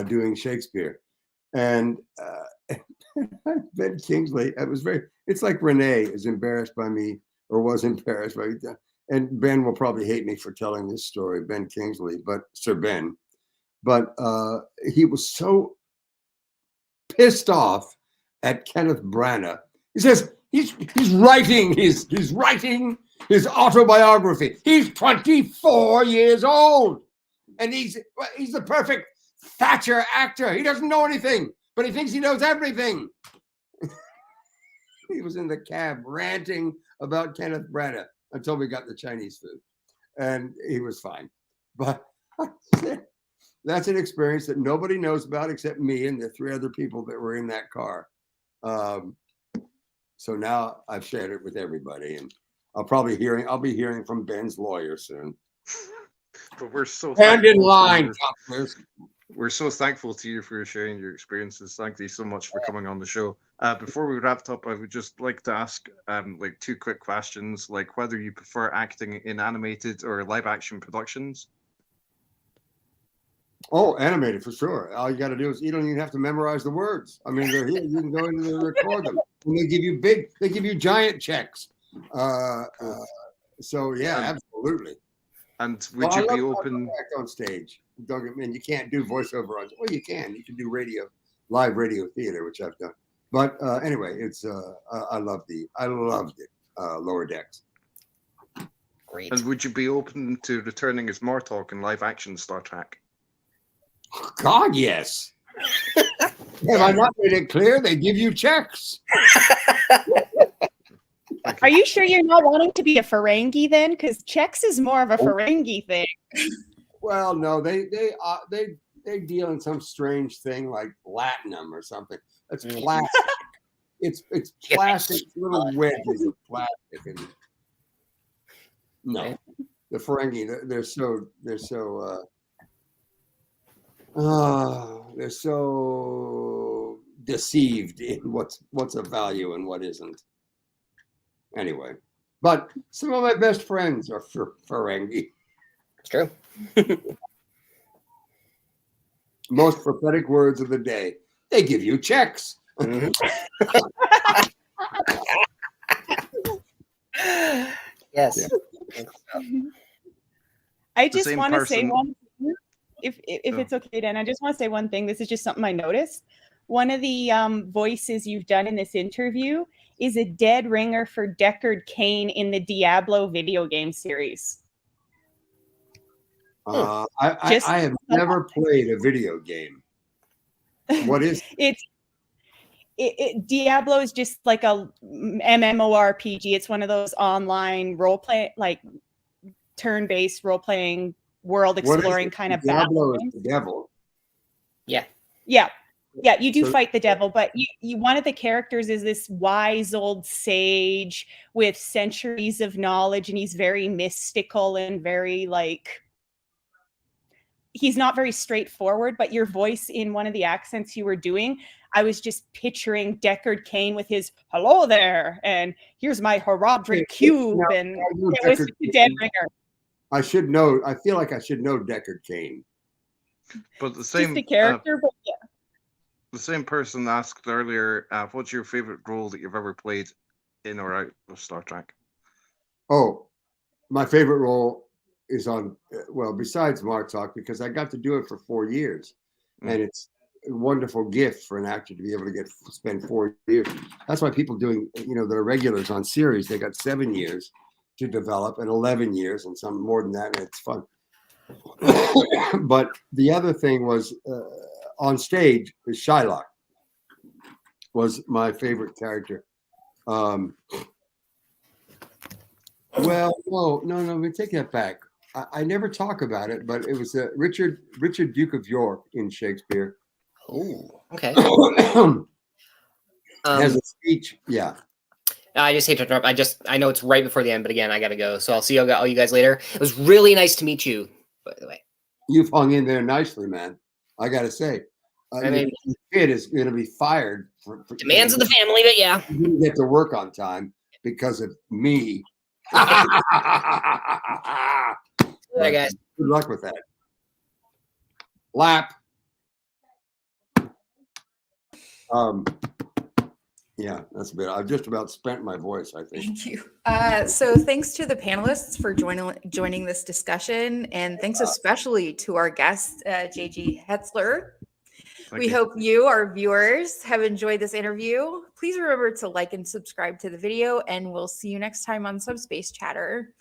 doing Shakespeare, and Ben Kingsley. It's like Renee is embarrassed by me, or was embarrassed by me. And Ben will probably hate me for telling this story, Ben Kingsley, but Sir Ben. But he was so pissed off at Kenneth Branagh. He says he's writing his autobiography. He's 24 years old, and he's the perfect Thatcher actor. He doesn't know anything, but he thinks he knows everything. He was in the cab ranting about Kenneth Branagh until we got the Chinese food, and he was fine. But that's an experience that nobody knows about except me and the 3 other people that were in that car. So now I've shared it with everybody, and I'll be hearing from Ben's lawyer soon. But we're so stand in line, doctors. We're so thankful to you for sharing your experiences. Thank you so much for coming on the show. Before we wrapped up, I would just like to ask 2 quick questions, like whether you prefer acting in animated or live action productions. Oh, animated for sure. All you got to do is you don't even have to memorize the words. I mean, they're here. You can go in and record them. And they give you giant checks. So yeah, absolutely. And would you be open act on stage? Don't get me. You can't do voiceover on. Well, you can. You can do live radio theater, which I've done. But anyway, it's I loved it. Lower Decks. Great. And would you be open to returning as Martok in live action Star Trek? God, yes. Have I not made it clear? They give you checks. Thank Are you sure you're not wanting to be a Ferengi then? Because Chex is more of a Ferengi thing. Well, no, they deal in some strange thing like platinum or something. It's plastic. It's plastic, little wedges of plastic, and no, the Ferengi they're so deceived in what's of value and what isn't. Anyway, but some of my best friends are Ferengi. It's true. Most prophetic words of the day. They give you checks. Yes. Yeah. I just want to say one thing, if it's okay, Dan. I just want to say one thing. This is just something I noticed. One of the voices you've done in this interview is a dead ringer for Deckard Cain in the Diablo video game series. I have never played a video game. What is Diablo is just like a MMORPG. It's one of those online role play, like turn-based role playing, world exploring kind of Diablo battle. is the devil. Yeah. You do fight the devil, but you one of the characters is this wise old sage with centuries of knowledge, and he's very mystical and very like. He's not very straightforward, but your voice in one of the accents you were doing, I was just picturing Deckard Cain with his "hello there" and "here's my heraldry cube," and it was a dead ringer. I should know. I feel like I should know Deckard Cain. But the same just the character, but yeah. The same person asked earlier, what's your favorite role that you've ever played in or out of Star Trek? Oh, my favorite role is on, well, besides Martok, because I got to do it for 4 years. And it's a wonderful gift for an actor to be able to spend 4 years. That's why people doing, that are regulars on series, they got 7 years to develop and 11 years and some more than that. And it's fun. But the other thing was on stage, Shylock was my favorite character. Well, no, we take that back. I never talk about it, but it was Richard Duke of York in Shakespeare. Oh, okay. Has a speech. Yeah. I just hate to interrupt. I know it's right before the end, but again, I gotta go. So I'll see all you guys later. It was really nice to meet you, by the way. You've hung in there nicely, man. I gotta say. The kid is going to be fired for demands of the family, but yeah, he didn't get to work on time because of me. All right, guys. Good luck with that. Lap. Yeah, that's a bit. I've just about spent my voice, I think. Thank you. So thanks to the panelists for joining this discussion, and thanks especially to our guest, J.G. Hertzler. We hope you, our viewers, have enjoyed this interview. Please remember to like and subscribe to the video, and we'll see you next time on Subspace Chatter.